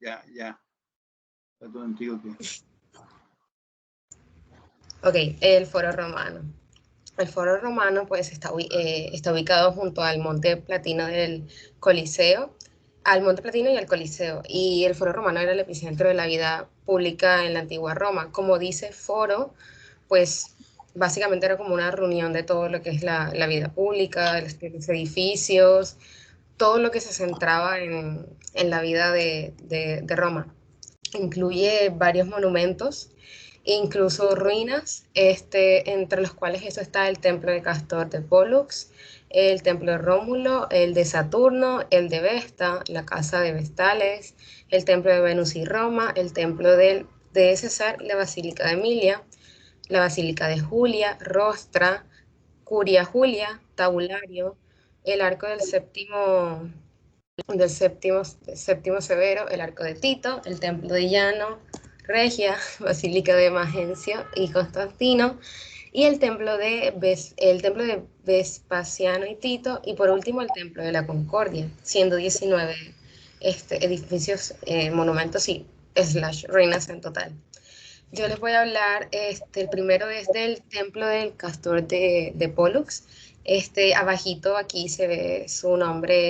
Ya. Está todo antiguo que... Ok, el Foro Romano. El Foro Romano pues está ubicado junto al Monte Platino del Coliseo, al Monte Platino y al Coliseo. Y el Foro Romano era el epicentro de la vida pública en la antigua Roma. Como dice Foro, pues básicamente era como una reunión de todo lo que es la vida pública, los edificios, todo lo que se centraba en la vida de Roma. Incluye varios monumentos, incluso ruinas, entre los cuales eso está el templo de Castor de Pollux, el templo de Rómulo, el de Saturno, el de Vesta, la casa de Vestales, el templo de Venus y Roma, el templo de César, la basílica de Emilia, la basílica de Julia, Rostra, Curia Julia, Tabulario, el arco del séptimo Severo, el arco de Tito, el templo de Llano, Regia, Basílica de Magencio y Constantino, y el templo de Vespasiano y Tito, y por último el templo de la Concordia, siendo 19 edificios, monumentos y ruinas en total. Yo les voy a hablar, el primero es del templo del Castor de Pollux. Abajito aquí se ve su nombre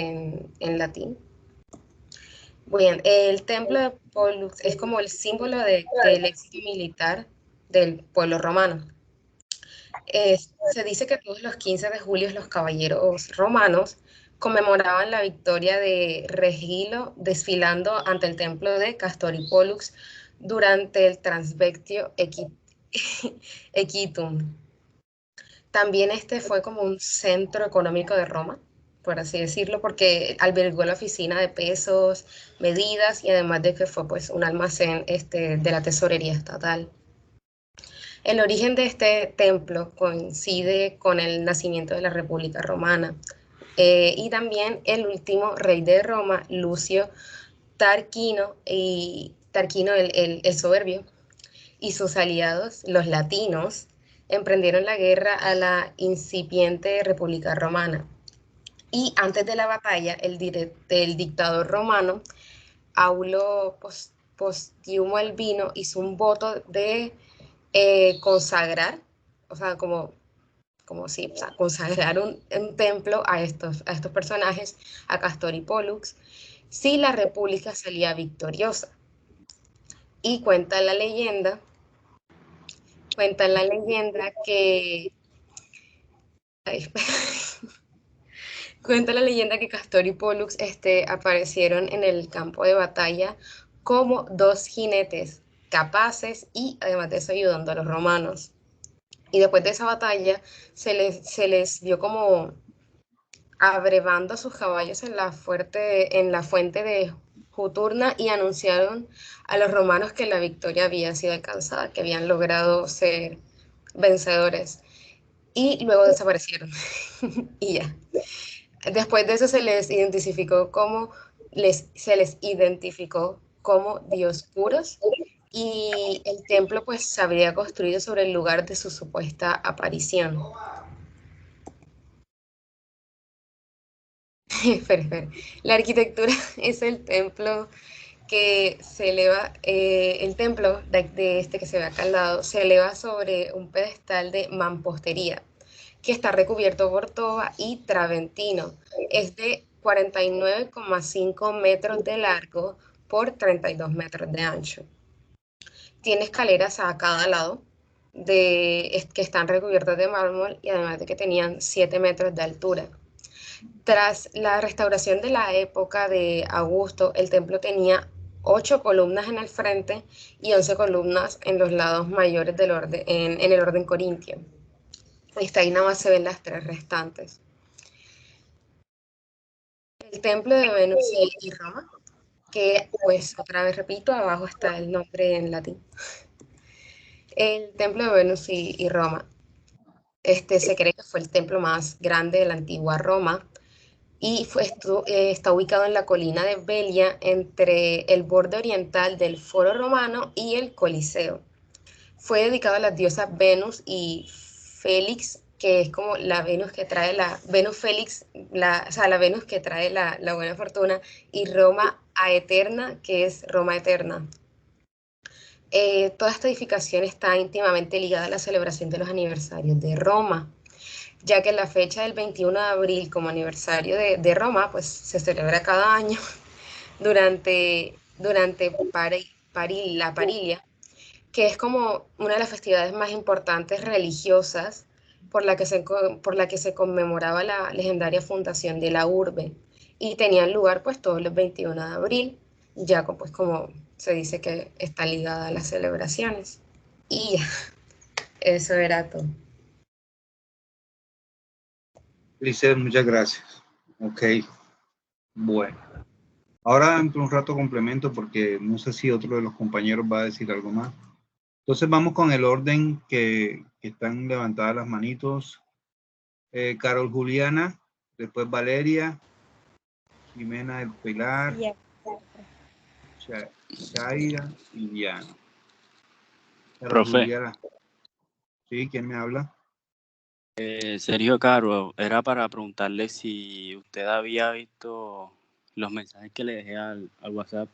en latín. Bien, el templo de Pollux es como el símbolo del éxito militar del pueblo romano. Se dice que todos los 15 de julio los caballeros romanos conmemoraban la victoria de Regilo desfilando ante el templo de Castor y Pollux durante el Transvectio Equitum. También este fue como un centro económico de Roma, por así decirlo, porque albergó la oficina de pesos, medidas y además de que fue pues un almacén de la tesorería estatal. El origen de este templo coincide con el nacimiento de la República Romana, y también el último rey de Roma, Lucio Tarquino, el soberbio, y sus aliados, los latinos, emprendieron la guerra a la incipiente República Romana. Y antes de la batalla, el dictador romano, Aulo Postiumo Albino, hizo un voto de consagrar, o sea, sí, o sea, consagrar un templo a estos personajes, a Castor y Pollux, si la república salía victoriosa. Y cuenta la leyenda que, ay, cuenta la leyenda que Castor y Pollux aparecieron en el campo de batalla como dos jinetes capaces y además de eso ayudando a los romanos. Y después de esa batalla se les vio como abrevando a sus caballos en la fuente de Juturna y anunciaron a los romanos que la victoria había sido alcanzada, que habían logrado ser vencedores. Y luego desaparecieron. Y ya. Después de eso se les identificó como dioscuros y el templo pues se habría construido sobre el lugar de su supuesta aparición. Espera. La arquitectura es el templo que se eleva, el templo de este que se ve acá al lado, se eleva sobre un pedestal de mampostería que está recubierto por toba y traventino. Es de 49,5 metros de largo por 32 metros de ancho. Tiene escaleras a cada lado que están recubiertas de mármol y además de que tenían 7 metros de altura. Tras la restauración de la época de Augusto, el templo tenía 8 columnas en el frente y 11 columnas en los lados mayores en el orden corintio. Ahí nada más se ven las 3 restantes. El templo de Venus y Roma, que pues otra vez repito, abajo está el nombre en latín. El templo de Venus y Roma, se cree que fue el templo más grande de la antigua Roma y está ubicado en la colina de Velia entre el borde oriental del Foro Romano y el Coliseo. Fue dedicado a las diosas Venus y Félix que es como la Venus que trae la Venus Félix, o sea, la Venus que trae la buena fortuna, y Roma Aeterna, que es Roma Eterna. Toda esta edificación está íntimamente ligada a la celebración de los aniversarios de Roma, ya que la fecha del 21 de abril como aniversario de Roma, pues se celebra cada año durante la Parilia, que es como una de las festividades más importantes religiosas por la que se conmemoraba la legendaria fundación de la urbe, y tenían lugar pues todos los 21 de abril, ya pues como se dice que está ligada a las celebraciones. Y ya, eso era todo. Lisset, muchas gracias. Ok, bueno. Ahora dentro de un rato complemento porque no sé si otro de los compañeros va a decir algo más. Entonces vamos con el orden que están levantadas las manitos. Carol Juliana, después Valeria, Jimena del Pilar, Shaira y Diana. Carol Profe, Juliana. ¿Sí? ¿Quién me habla? Sergio Caro, era para preguntarle si usted había visto los mensajes que le dejé al WhatsApp.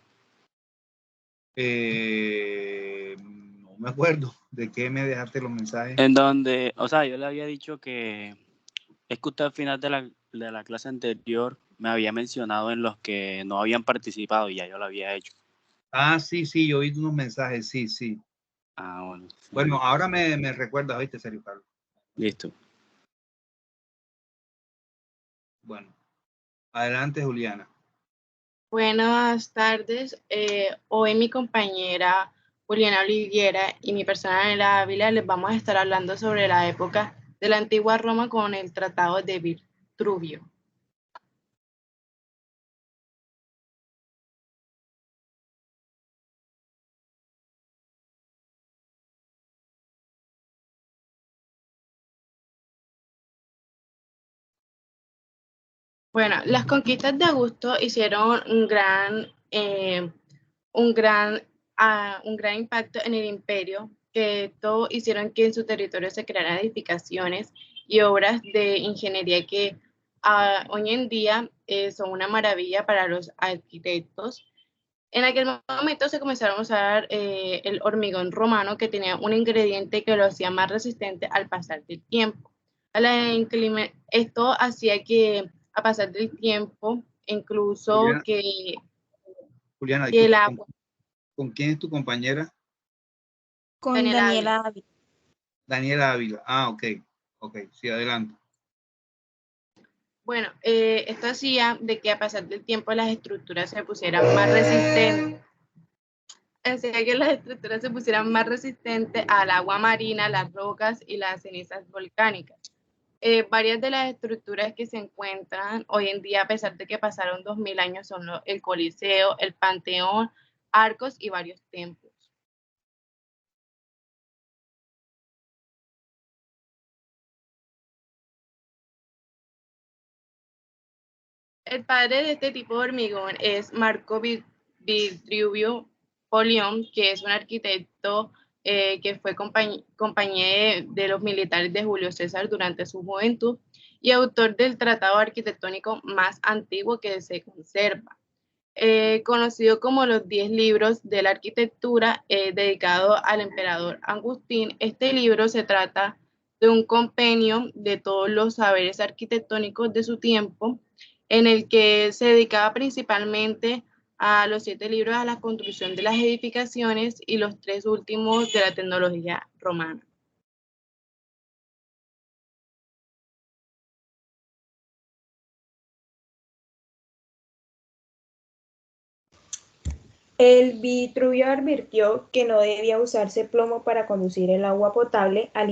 No me acuerdo de qué me dejaste los mensajes. En donde, o sea, yo le había dicho que es que usted al final de la clase anterior me había mencionado en los que no habían participado y ya yo lo había hecho. Ah, sí, sí, yo vi unos mensajes, sí, sí. Ah, bueno. Sí. Bueno, ahora me recuerdas, ¿viste, Sergio Carlos? Listo. Bueno, adelante, Juliana. Buenas tardes. Hoy mi compañera Juliana Oliviera y mi persona Daniela Ávila les vamos a estar hablando sobre la época de la antigua Roma con el Tratado de Vitruvio. Bueno, las conquistas de Augusto hicieron un gran impacto en el imperio, que todo hicieron que en su territorio se crearan edificaciones y obras de ingeniería que hoy en día son una maravilla para los arquitectos. En aquel momento se comenzaron a usar el hormigón romano, que tenía un ingrediente que lo hacía más resistente al pasar del tiempo. Esto hacía que a pasar del tiempo, incluso Juliana, que el disculpa, agua. ¿con quién es tu compañera? Con Daniela Daniela Ávila. Daniela Ávila. Ah, ok, ok, sí, adelante. Bueno, esto hacía de que a pasar del tiempo las estructuras se pusieran más resistentes. Hacía que las estructuras se pusieran más resistentes al agua marina, las rocas y las cenizas volcánicas. Varias de las estructuras que se encuentran hoy en día, a pesar de que pasaron 2000 años, son el Coliseo, el Panteón, arcos y varios templos. El padre de este tipo de hormigón es Marco Vitruvio Polión, que es un arquitecto que fue compañía de los militares de Julio César durante su juventud y autor del tratado arquitectónico más antiguo que se conserva. Conocido como los 10 libros de la arquitectura, dedicado al emperador Agustín. Este libro se trata de un compendio de todos los saberes arquitectónicos de su tiempo, en el que se dedicaba principalmente a los 7 libros a la construcción de las edificaciones y los 3 últimos de la tecnología romana. El Vitruvio advirtió que no debía usarse plomo para conducir el agua potable al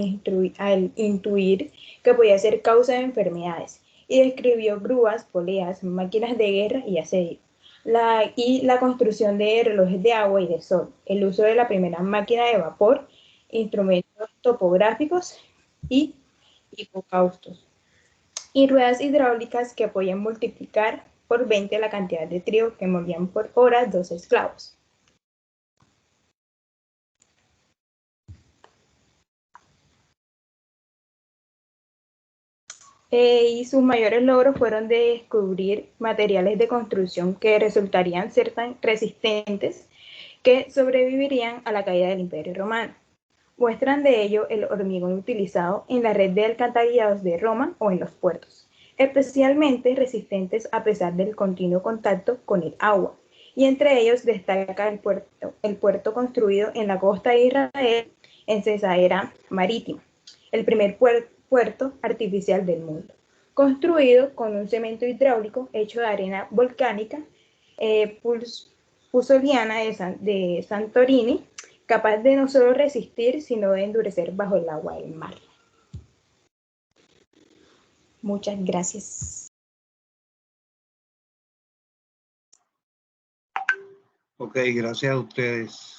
intuir que podía ser causa de enfermedades, y describió grúas, poleas, máquinas de guerra y asedio, la construcción de relojes de agua y de sol, el uso de la primera máquina de vapor, instrumentos topográficos y hipocaustos, y ruedas hidráulicas que podían multiplicar por 20 la cantidad de trigo que movían por hora 2 esclavos. Y sus mayores logros fueron de descubrir materiales de construcción que resultarían ser tan resistentes que sobrevivirían a la caída del Imperio Romano. Muestran de ello el hormigón utilizado en la red de alcantarillados de Roma o en los puertos, especialmente resistentes a pesar del continuo contacto con el agua. Y entre ellos destaca el puerto construido en la costa de Israel, en Cesarea Marítima, el primer puerto artificial del mundo, construido con un cemento hidráulico hecho de arena volcánica pusoliana de Santorini, capaz de no solo resistir, sino de endurecer bajo el agua del mar. Muchas gracias. Ok, gracias a ustedes.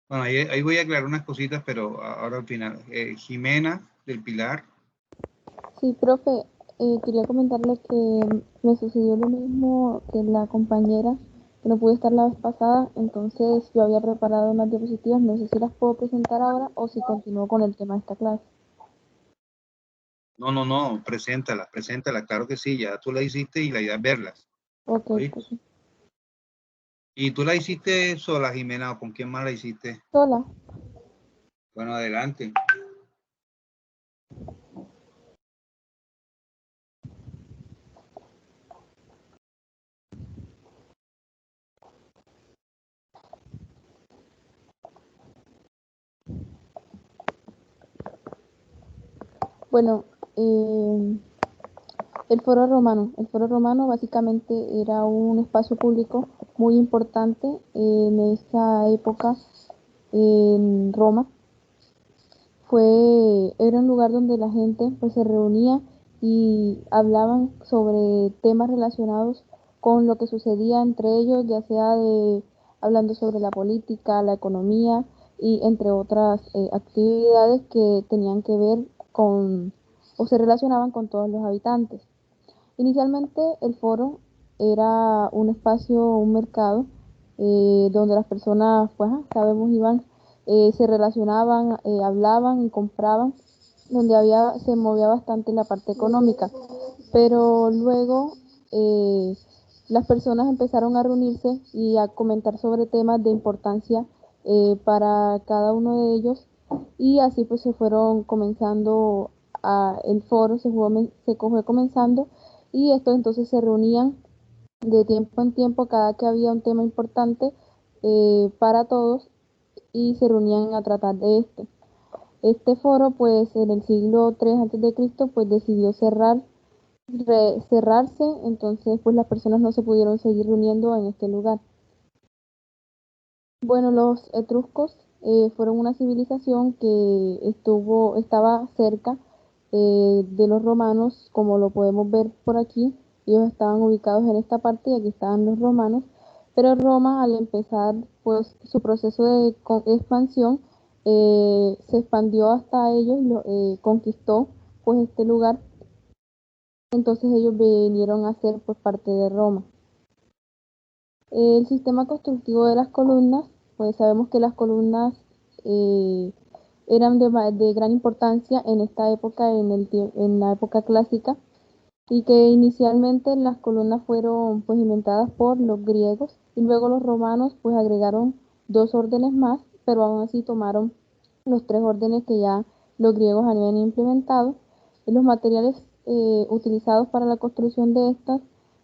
Bueno, ahí voy a aclarar unas cositas, pero ahora al final. Jimena del Pilar. Sí, profe, quería comentarle que me sucedió lo mismo que la compañera, que no pude estar la vez pasada, entonces yo había preparado unas diapositivas, no sé si las puedo presentar ahora o si continúo con el tema de esta clase. No, preséntalas, claro que sí, ya tú la hiciste y la idea es verlas. Ok, ¿Oíste? pues sí. ¿Y tú la hiciste sola, Jimena, o con quién más la hiciste? Sola. Bueno, adelante. Bueno, el Foro Romano. El Foro Romano básicamente era un espacio público muy importante en esa época en Roma. Era un lugar donde la gente pues se reunía y hablaban sobre temas relacionados con lo que sucedía entre ellos, ya sea hablando sobre la política, la economía y entre otras actividades que tenían que ver con o se relacionaban con todos los habitantes. Inicialmente el foro era un espacio, un mercado, donde las personas, pues sabemos, iban, se relacionaban, hablaban y compraban, donde se movía bastante la parte económica. Pero luego las personas empezaron a reunirse y a comentar sobre temas de importancia para cada uno de ellos, y así pues se fueron comenzando el foro, se fue comenzando, y estos entonces se reunían de tiempo en tiempo cada que había un tema importante para todos, y se reunían a tratar de este. Este foro, pues en el siglo III a.C., pues decidió cerrarse, entonces pues las personas no se pudieron seguir reuniendo en este lugar. Bueno, los etruscos fueron una civilización que estaba cerca de los romanos, como lo podemos ver por aquí. Ellos estaban ubicados en esta parte y aquí estaban los romanos, pero Roma, al empezar pues su proceso de expansión, se expandió hasta ellos, conquistó pues este lugar, entonces ellos vinieron a ser pues parte de Roma. El sistema constructivo de las columnas, pues sabemos que las columnas eran de gran importancia en esta época, en la época clásica, y que inicialmente las columnas fueron pues inventadas por los griegos, y luego los romanos pues agregaron 2 órdenes más, pero aún así tomaron los 3 órdenes que ya los griegos habían implementado. Y los materiales utilizados para la construcción de estas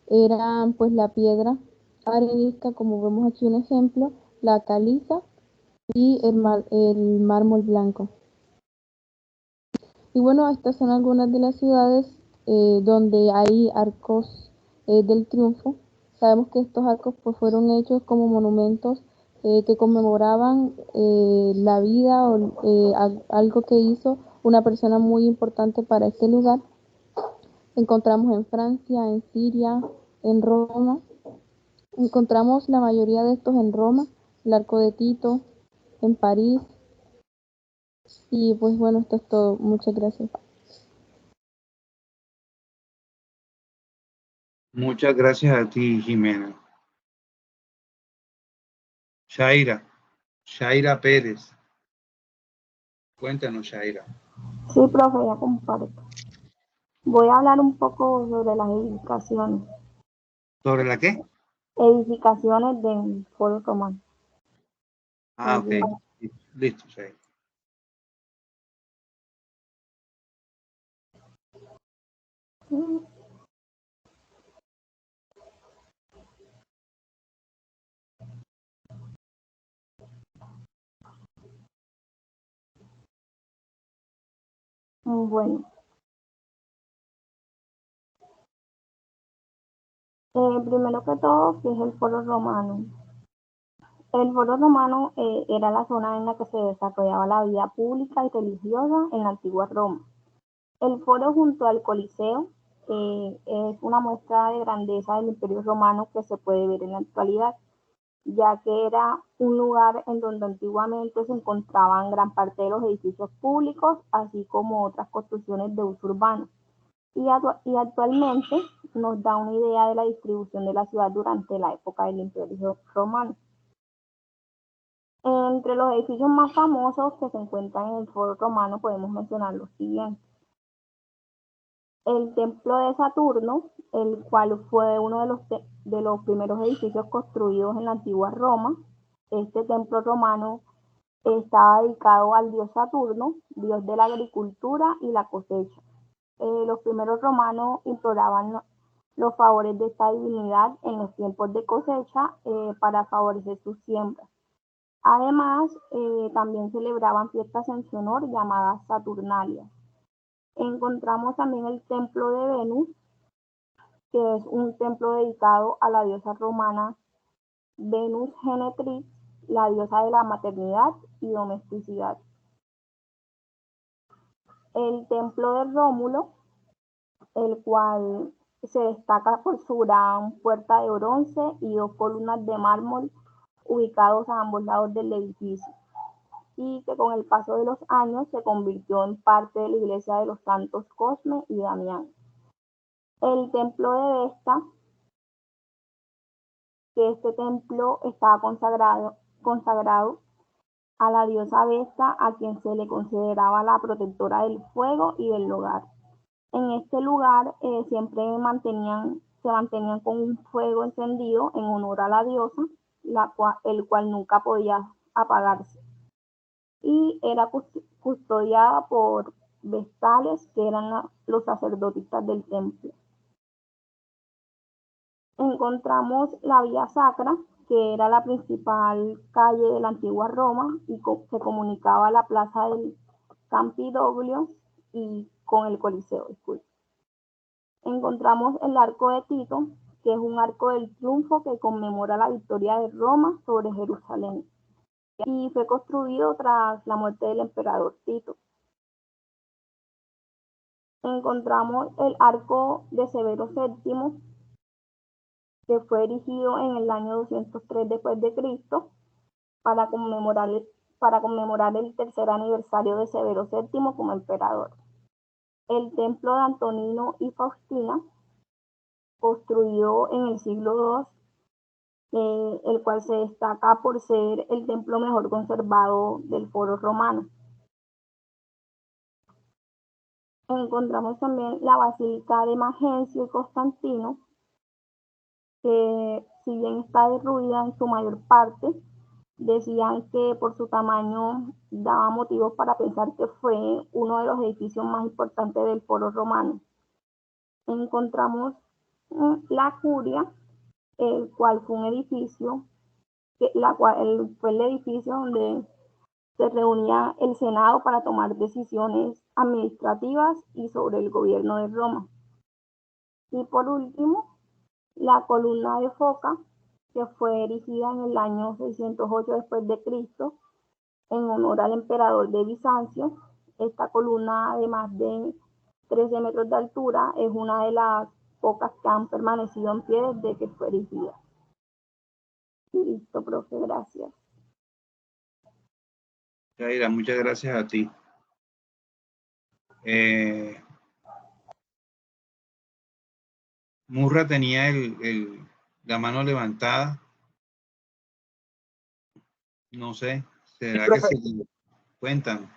eran pues la piedra arenisca, como vemos aquí un ejemplo, la caliza y el mármol blanco. Y bueno, estas son algunas de las ciudades donde hay arcos del triunfo. Sabemos que estos arcos pues fueron hechos como monumentos que conmemoraban la vida o algo que hizo una persona muy importante para este lugar. Encontramos en Francia, en Siria, en Roma. Encontramos la mayoría de estos en Roma, el Arco de Tito, en París. Y pues bueno, esto es todo. Muchas gracias. Muchas gracias a ti, Jimena. Shaira Pérez. Cuéntanos, Shaira. Sí, profe, ya comparto. Voy a hablar un poco sobre las edificaciones. ¿Sobre la qué? Edificaciones del Foro Romano. Ah, ok. Listo, Shaira. Bueno, primero que todo, ¿qué es el Foro Romano? El Foro Romano era la zona en la que se desarrollaba la vida pública y religiosa en la antigua Roma. El foro junto al Coliseo es una muestra de grandeza del Imperio Romano que se puede ver en la actualidad, ya que era un lugar en donde antiguamente se encontraban gran parte de los edificios públicos, así como otras construcciones de uso urbano. Y actualmente nos da una idea de la distribución de la ciudad durante la época del Imperio Romano. Entre los edificios más famosos que se encuentran en el Foro Romano podemos mencionar los siguientes. El Templo de Saturno, el cual fue uno de los primeros edificios construidos en la antigua Roma. Este templo romano estaba dedicado al dios Saturno, dios de la agricultura y la cosecha. Los primeros romanos imploraban los favores de esta divinidad en los tiempos de cosecha para favorecer sus siembras. Además, también celebraban fiestas en su honor llamadas Saturnalias. Encontramos también el templo de Venus, que es un templo dedicado a la diosa romana Venus Genetrix, la diosa de la maternidad y domesticidad. El templo de Rómulo, el cual se destaca por su gran puerta de bronce y 2 columnas de mármol ubicados a ambos lados del edificio, y que con el paso de los años se convirtió en parte de la iglesia de los santos Cosme y Damián. El templo de Vesta, que este templo estaba consagrado a la diosa Vesta, a quien se le consideraba la protectora del fuego y del hogar. En este lugar siempre se mantenían con un fuego encendido en honor a la diosa, el cual nunca podía apagarse. Y era custodiada por vestales, que eran los sacerdotisas del templo. Encontramos la Vía Sacra, que era la principal calle de la antigua Roma y que comunicaba la plaza del Campidoglio y con el Coliseo. Encontramos el Arco de Tito, que es un arco del triunfo que conmemora la victoria de Roma sobre Jerusalén, y fue construido tras la muerte del emperador Tito. Encontramos el Arco de Severo VII, que fue erigido en el año 203 después de Cristo para conmemorar el tercer aniversario de Severo VII como emperador. El templo de Antonino y Faustina, construido en el siglo II, el cual se destaca por ser el templo mejor conservado del Foro Romano. Encontramos también la Basílica de Magencio y Constantino, que si bien está derruida en su mayor parte, decían que por su tamaño daba motivos para pensar que fue uno de los edificios más importantes del Foro Romano. Encontramos la Curia, el cual fue un edificio, fue el edificio donde se reunía el Senado para tomar decisiones administrativas y sobre el gobierno de Roma. Y por último, la columna de Foca, que fue erigida en el año 608 después de Cristo en honor al emperador de Bizancio. Esta columna de más de 13 metros de altura es una de las pocas que han permanecido en pie desde que fue erigida. Listo, profe, gracias. Shaira, muchas gracias a ti. Murra tenía la mano levantada. No sé, ¿será que sí? Cuéntame.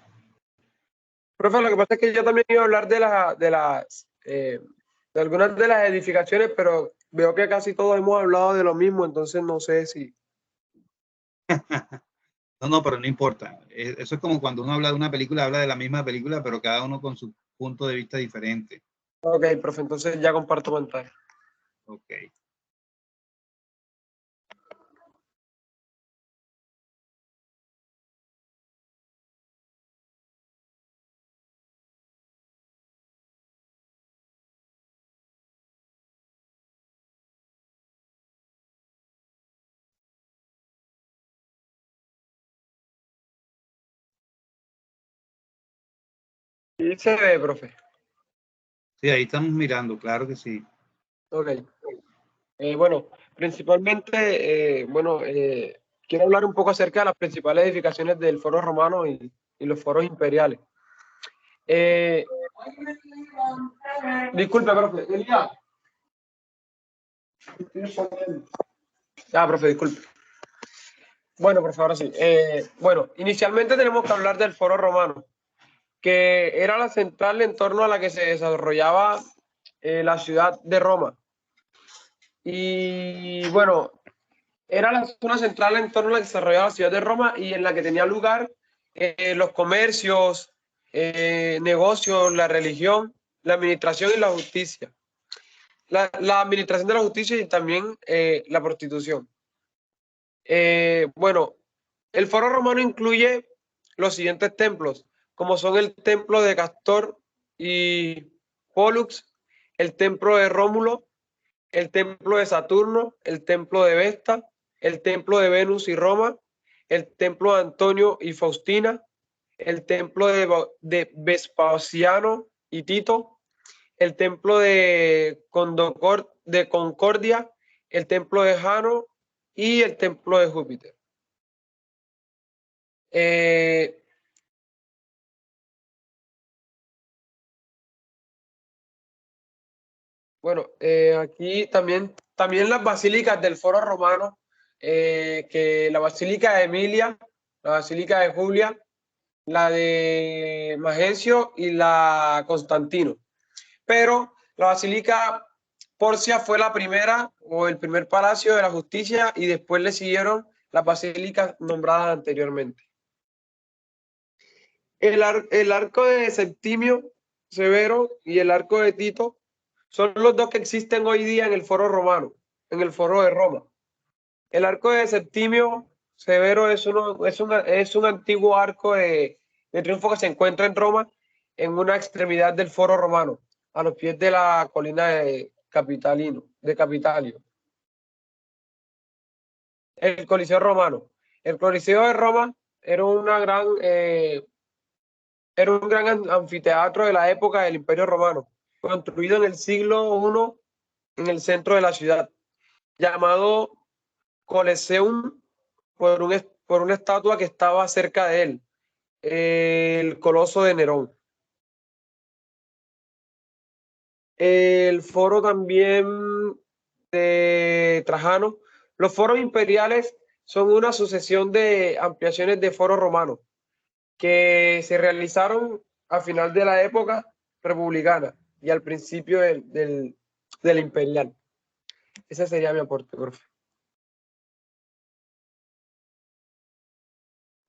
Profe, lo que pasa es que yo también iba a hablar de algunas de las edificaciones, pero veo que casi todos hemos hablado de lo mismo, entonces no sé si... No, pero no importa. Eso es como cuando uno habla de una película, habla de la misma película, pero cada uno con su punto de vista diferente. Ok, profe, entonces ya comparto pantalla. Ok. Sí se ve, profe. Sí, ahí estamos mirando, claro que sí. Ok. Bueno, principalmente, quiero hablar un poco acerca de las principales edificaciones del Foro Romano y los foros imperiales. Disculpe, profe. Elías. Profe, disculpe. Bueno, por favor, sí. Bueno, inicialmente tenemos que hablar del Foro Romano, que era la central en torno a la que se desarrollaba la ciudad de Roma. Y bueno, era la zona central en torno a la que se desarrollaba la ciudad de Roma y en la que tenía lugar los comercios, negocios, la religión, la administración y la justicia. La administración de la justicia y también la prostitución. Bueno, el Foro Romano incluye los siguientes templos, como son el templo de Castor y Pólux, el templo de Rómulo, el templo de Saturno, el templo de Vesta, el templo de Venus y Roma, el templo de Antonio y Faustina, el templo de Vespasiano y Tito, el templo de Concordia, el templo de Jano y el templo de Júpiter. Bueno, aquí también las basílicas del Foro Romano, que la Basílica de Emilia, la Basílica de Julia, la de Magencio y la Constantino. Pero la Basílica Porcia fue la primera o el primer palacio de la justicia y después le siguieron las basílicas nombradas anteriormente. El arco de Septimio Severo y el arco de Tito son los dos que existen hoy día en el Foro Romano, en el Foro de Roma. El arco de Septimio Severo es un antiguo arco de triunfo que se encuentra en Roma, en una extremidad del Foro Romano, a los pies de la colina de Capitalio. El Coliseo Romano. El Coliseo de Roma era un gran anfiteatro de la época del Imperio Romano, construido en el siglo I en el centro de la ciudad, llamado Colosseum por una estatua que estaba cerca de él, el Coloso de Nerón. El foro también de Trajano. Los foros imperiales son una sucesión de ampliaciones de foros romanos que se realizaron a final de la época republicana y al principio del imperial. Ese sería mi aporte, profe.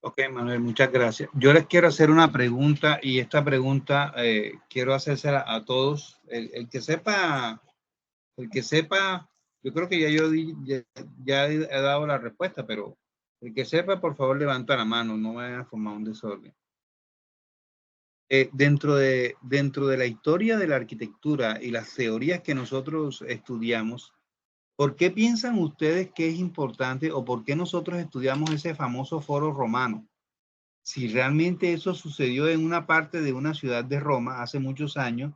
Ok, Manuel, muchas gracias. Yo les quiero hacer una pregunta y esta pregunta quiero hacérsela a todos. El que sepa, yo creo que ya he dado la respuesta, pero el que sepa, por favor, levanta la mano, no vayan a formar un desorden. Dentro de la historia de la arquitectura y las teorías que nosotros estudiamos, ¿por qué piensan ustedes que es importante o por qué nosotros estudiamos ese famoso foro romano? Si realmente eso sucedió en una parte de una ciudad de Roma hace muchos años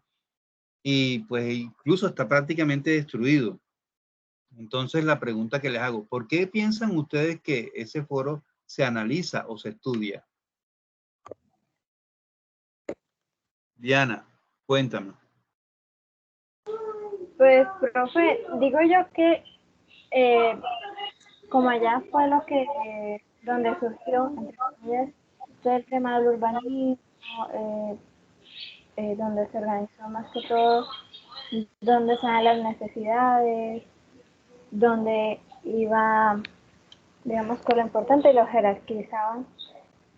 y pues incluso está prácticamente destruido. Entonces la pregunta que les hago, ¿por qué piensan ustedes que ese foro se analiza o se estudia? Diana, cuéntame. Pues, profe, digo yo que como allá fue donde surgió, entre comillas, todo el tema del urbanismo, donde se organizó más que todo, donde están las necesidades, donde iba, digamos, con lo importante y lo jerarquizaban.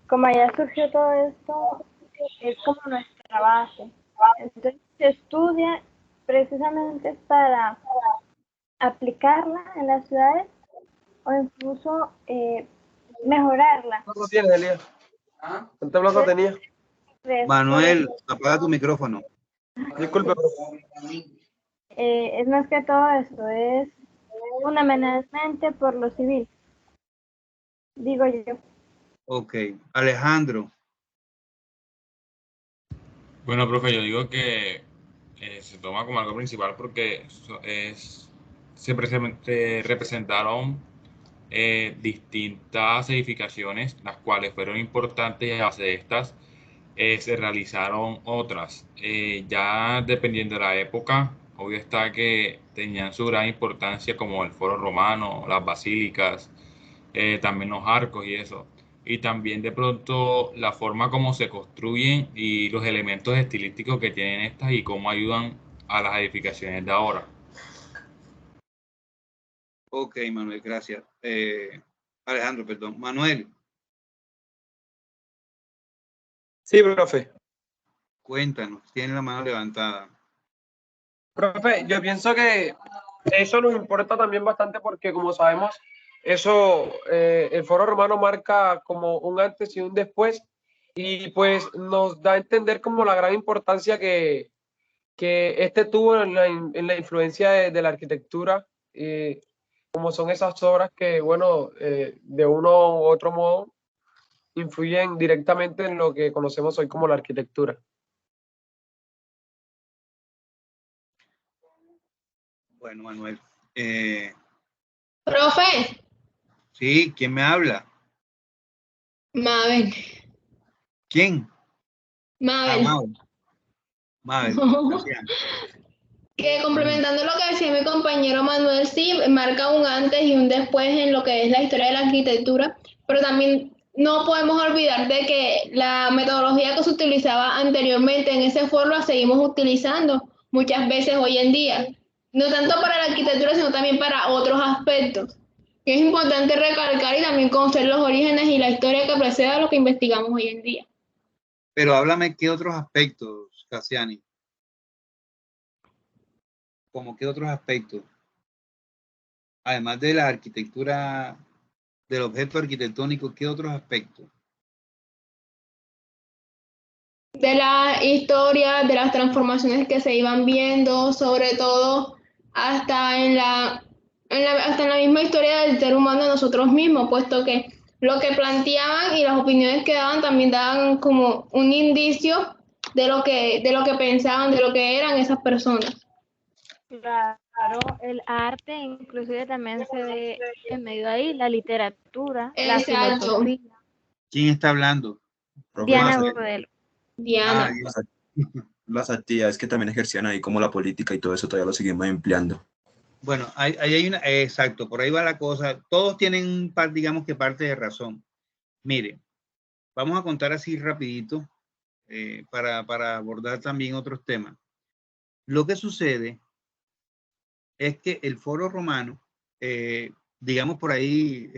Como ya surgió todo esto, es como nuestra base. Entonces se estudia precisamente para aplicarla en las ciudades o incluso mejorarla. ¿Cuánto tienes, Elías? ¿Cuánta plata tenía? Manuel, apaga tu micrófono. Disculpe, profe. Es más que todo esto, es fundamentalmente por lo civil, digo yo. Ok. Alejandro. Bueno, profe, yo digo que se toma como algo principal porque se representaron distintas edificaciones, las cuales fueron importantes, y a base de estas se realizaron otras. Ya dependiendo de la época, obvio está que tenían su gran importancia, como el Foro Romano, las basílicas, también los arcos y eso. Y también de pronto la forma como se construyen y los elementos estilísticos que tienen estas y cómo ayudan a las edificaciones de ahora. Ok, Manuel, gracias. Alejandro, perdón. Manuel, Sí, profe. cuéntanos. Tiene la mano levantada. Profe, yo pienso que eso nos importa también bastante porque, como sabemos, eso, el Foro Romano marca como un antes y un después, y pues nos da a entender como la gran importancia que este tuvo en la influencia de la arquitectura, como son esas obras que, bueno, de uno u otro modo influyen directamente en lo que conocemos hoy como la arquitectura. Bueno, Manuel. Profe, Sí, ¿quién me habla? Mabel, ¿Quién? Ah, Mabel, Mabel. Gracias. que complementando lo que decía mi compañero Manuel, sí, marca un antes y un después en lo que es la historia de la arquitectura, pero también no podemos olvidar de que la metodología que se utilizaba anteriormente en ese foro la seguimos utilizando muchas veces hoy en día, no tanto para la arquitectura, sino también para otros aspectos. Es importante recalcar y también conocer los orígenes y la historia que precede a lo que investigamos hoy en día. Pero háblame qué otros aspectos, Cassiani. ¿Cómo qué otros aspectos? Además de la arquitectura, del objeto arquitectónico, ¿qué otros aspectos? De la historia, de las transformaciones que se iban viendo, sobre todo hasta hasta en la misma historia del ser humano de nosotros mismos, puesto que lo que planteaban y las opiniones que daban también daban como un indicio de lo que pensaban, de lo que eran esas personas. Claro, el arte inclusive también se ve en medio de ahí, la literatura, la Exacto. filosofía. ¿Quién está hablando? Diana Profe, Budelo. Diana. las actividades que también ejercían ahí, como la política y todo eso, todavía lo seguimos empleando. Bueno, ahí hay una, exacto, por ahí va la cosa. Todos tienen, digamos que parte de razón. Mire, vamos a contar así rapidito para abordar también otros temas. Lo que sucede es que el Foro Romano, digamos por ahí,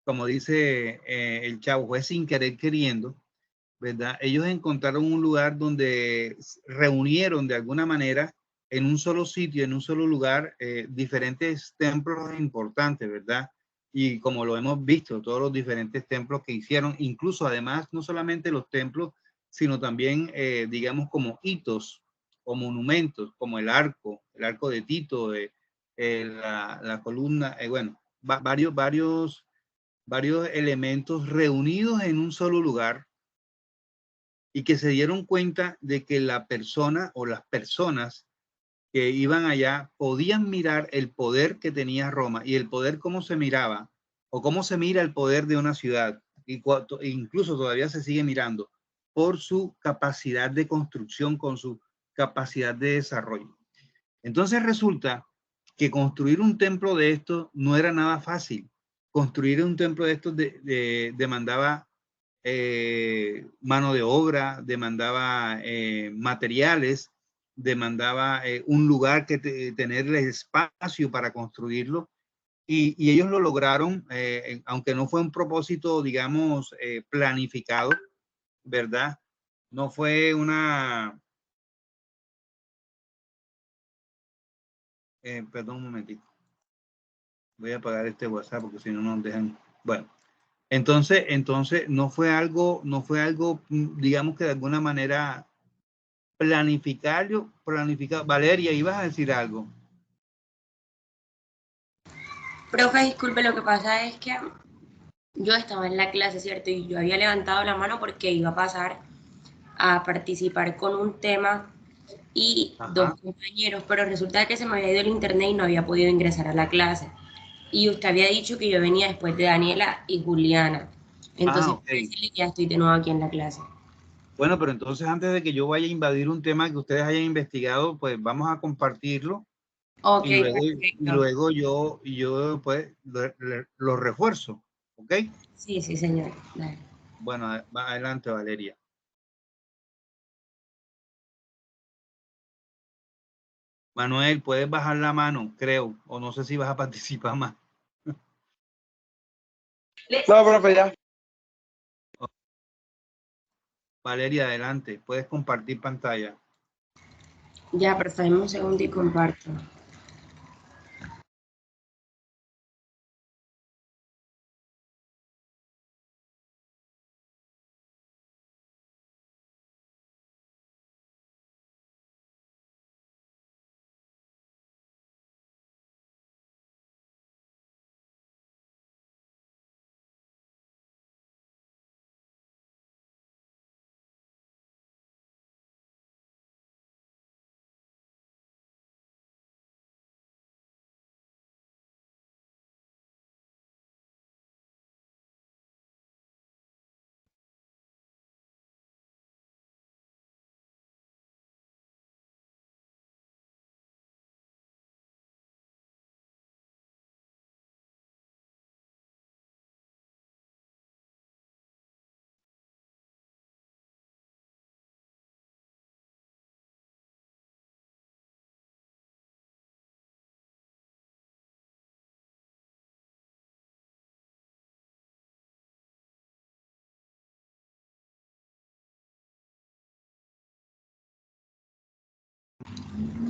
como dice el chavo, fue sin querer queriendo, ¿verdad? Ellos encontraron un lugar donde reunieron de alguna manera en un solo sitio, en un solo lugar, diferentes templos importantes, ¿verdad? Y como lo hemos visto, todos los diferentes templos que hicieron, incluso además, no solamente los templos, sino también, digamos, como hitos o monumentos, como el arco de Tito, la columna, bueno, varios elementos reunidos en un solo lugar, y que se dieron cuenta de que la persona o las personas que iban allá podían mirar el poder que tenía Roma, y el poder cómo se miraba o cómo se mira el poder de una ciudad, y incluso todavía se sigue mirando por su capacidad de construcción, con su capacidad de desarrollo. Entonces resulta que construir un templo de esto no era nada fácil. Construir un templo de estos demandaba mano de obra, demandaba materiales, demandaba un lugar que tener el espacio para construirlo. Y ellos lo lograron, aunque no fue un propósito, digamos, planificado, ¿verdad? No fue una... perdón un momentito. Voy a apagar este WhatsApp porque si no nos dejan... Bueno, entonces no fue algo, digamos que de alguna manera planificado. Valeria, ibas a decir algo. Profe, disculpe, lo que pasa es que yo estaba en la clase, ¿cierto? Y yo había levantado la mano porque iba a pasar a participar con un tema y Ajá. dos compañeros, pero resulta que se me había ido el internet y no había podido ingresar a la clase. Y usted había dicho que yo venía después de Daniela y Juliana. Entonces, Okay. ya estoy de nuevo aquí en la clase. Bueno, pero entonces antes de que yo vaya a invadir un tema que ustedes hayan investigado, pues vamos a compartirlo. Okay, y luego yo pues lo refuerzo, ¿ok? Sí, señor. Dale. Bueno, adelante, Valeria. Manuel, puedes bajar la mano, creo, o no sé si vas a participar más. No, profe, ya. Valeria, adelante, puedes compartir pantalla. Ya, perfecto, un segundo y comparto.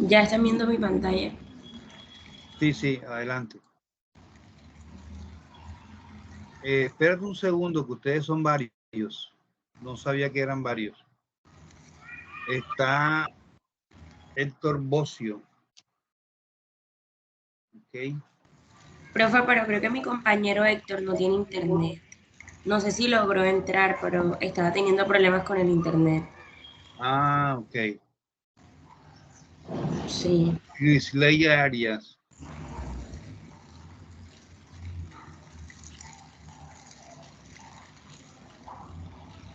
¿Ya están viendo mi pantalla? Sí, adelante. Espérate un segundo, que ustedes son varios. No sabía que eran varios. Está Héctor Bocio. Ok. Profe, pero creo que mi compañero Héctor no tiene internet. No sé si logró entrar, pero estaba teniendo problemas con el internet. Ah, ok. Sí. Crisley Arias.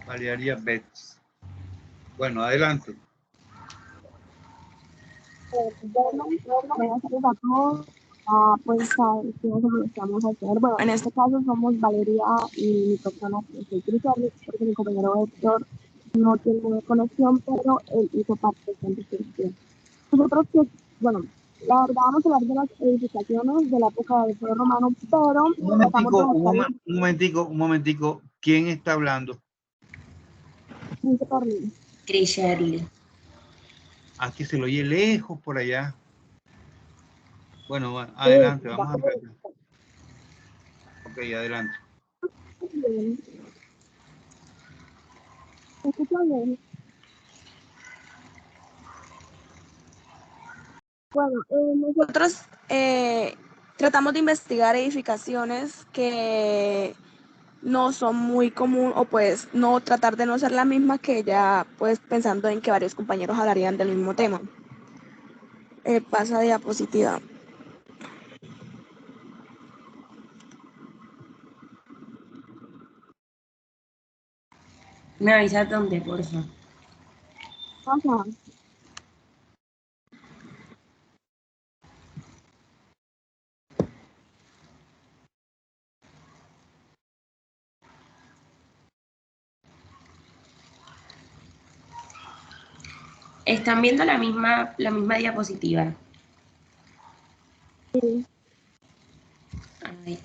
Valeria Betts. Bueno, adelante. Buenas tardes a todos. Pues qué es lo que estamos a hacer. Bueno, en este caso somos Valeria y mi persona, que soy Cristal, porque mi compañero Héctor no tiene conexión, pero él hizo parte de esta investigación. Nosotros, que, bueno, la verdad vamos a hablar de las edificaciones de la época del Imperio Romano, pero Un momentico. ¿Quién está hablando? Chris Shirley. Aquí se lo oye lejos por allá. Bueno, adelante, vamos a empezar. Ok, adelante. Bueno, nosotros tratamos de investigar edificaciones que no son muy común, o pues no tratar de no ser la misma, que ya pues pensando en que varios compañeros hablarían del mismo tema. Pasa diapositiva. ¿Me avisas dónde, por favor? Ajá. ¿Están viendo la misma diapositiva? Sí. Ahí.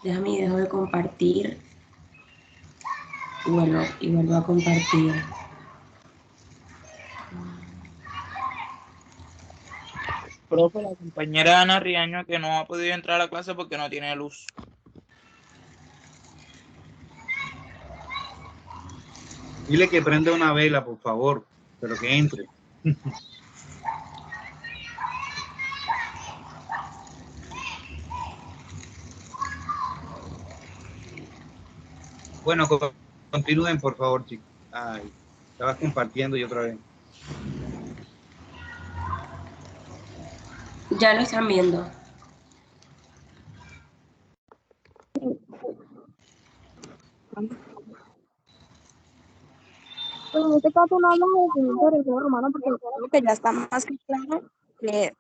Dejo de compartir y vuelvo a compartir. Profe, la compañera Ana Riaño que no ha podido entrar a la clase porque no tiene luz. Dile que prenda una vela, por favor, pero que entre. Bueno, continúen, por favor, chicos. Ay, estabas compartiendo y otra vez. Ya lo están viendo. Pues en este caso no vamos a definir sobre el Foro Romano porque creo que ya está más que claro que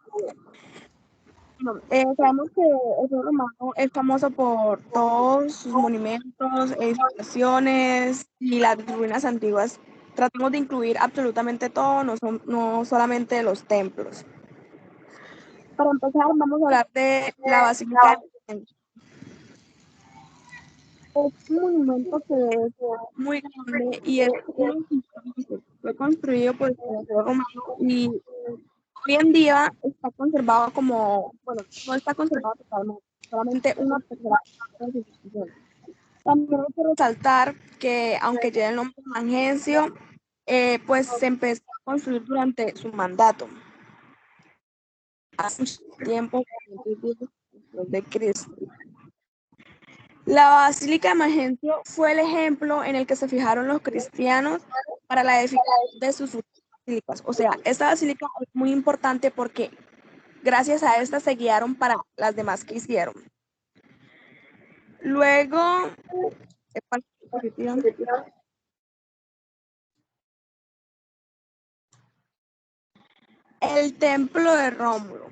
sabemos que el Foro Romano es famoso por todos sus monumentos, edificaciones y las ruinas antiguas. Tratamos de incluir absolutamente todo, no solamente los templos. Para empezar, vamos a hablar de la Basílica de Majencio. Es un monumento que es muy grande y es fue construido por el Imperio Romano y hoy en día está conservado como, bueno, no está conservado totalmente, solamente una tercera parte de su construcción. También hay que resaltar que aunque lleva el nombre de Majencio, pues se empezó a construir durante su mandato, hace mucho tiempo, después de Cristo. La Basílica de Majencio fue el ejemplo en el que se fijaron los cristianos para la edificación de sus basílicas. O sea, esta basílica es muy importante porque gracias a esta se guiaron para las demás que hicieron. Luego, el templo de Rómulo.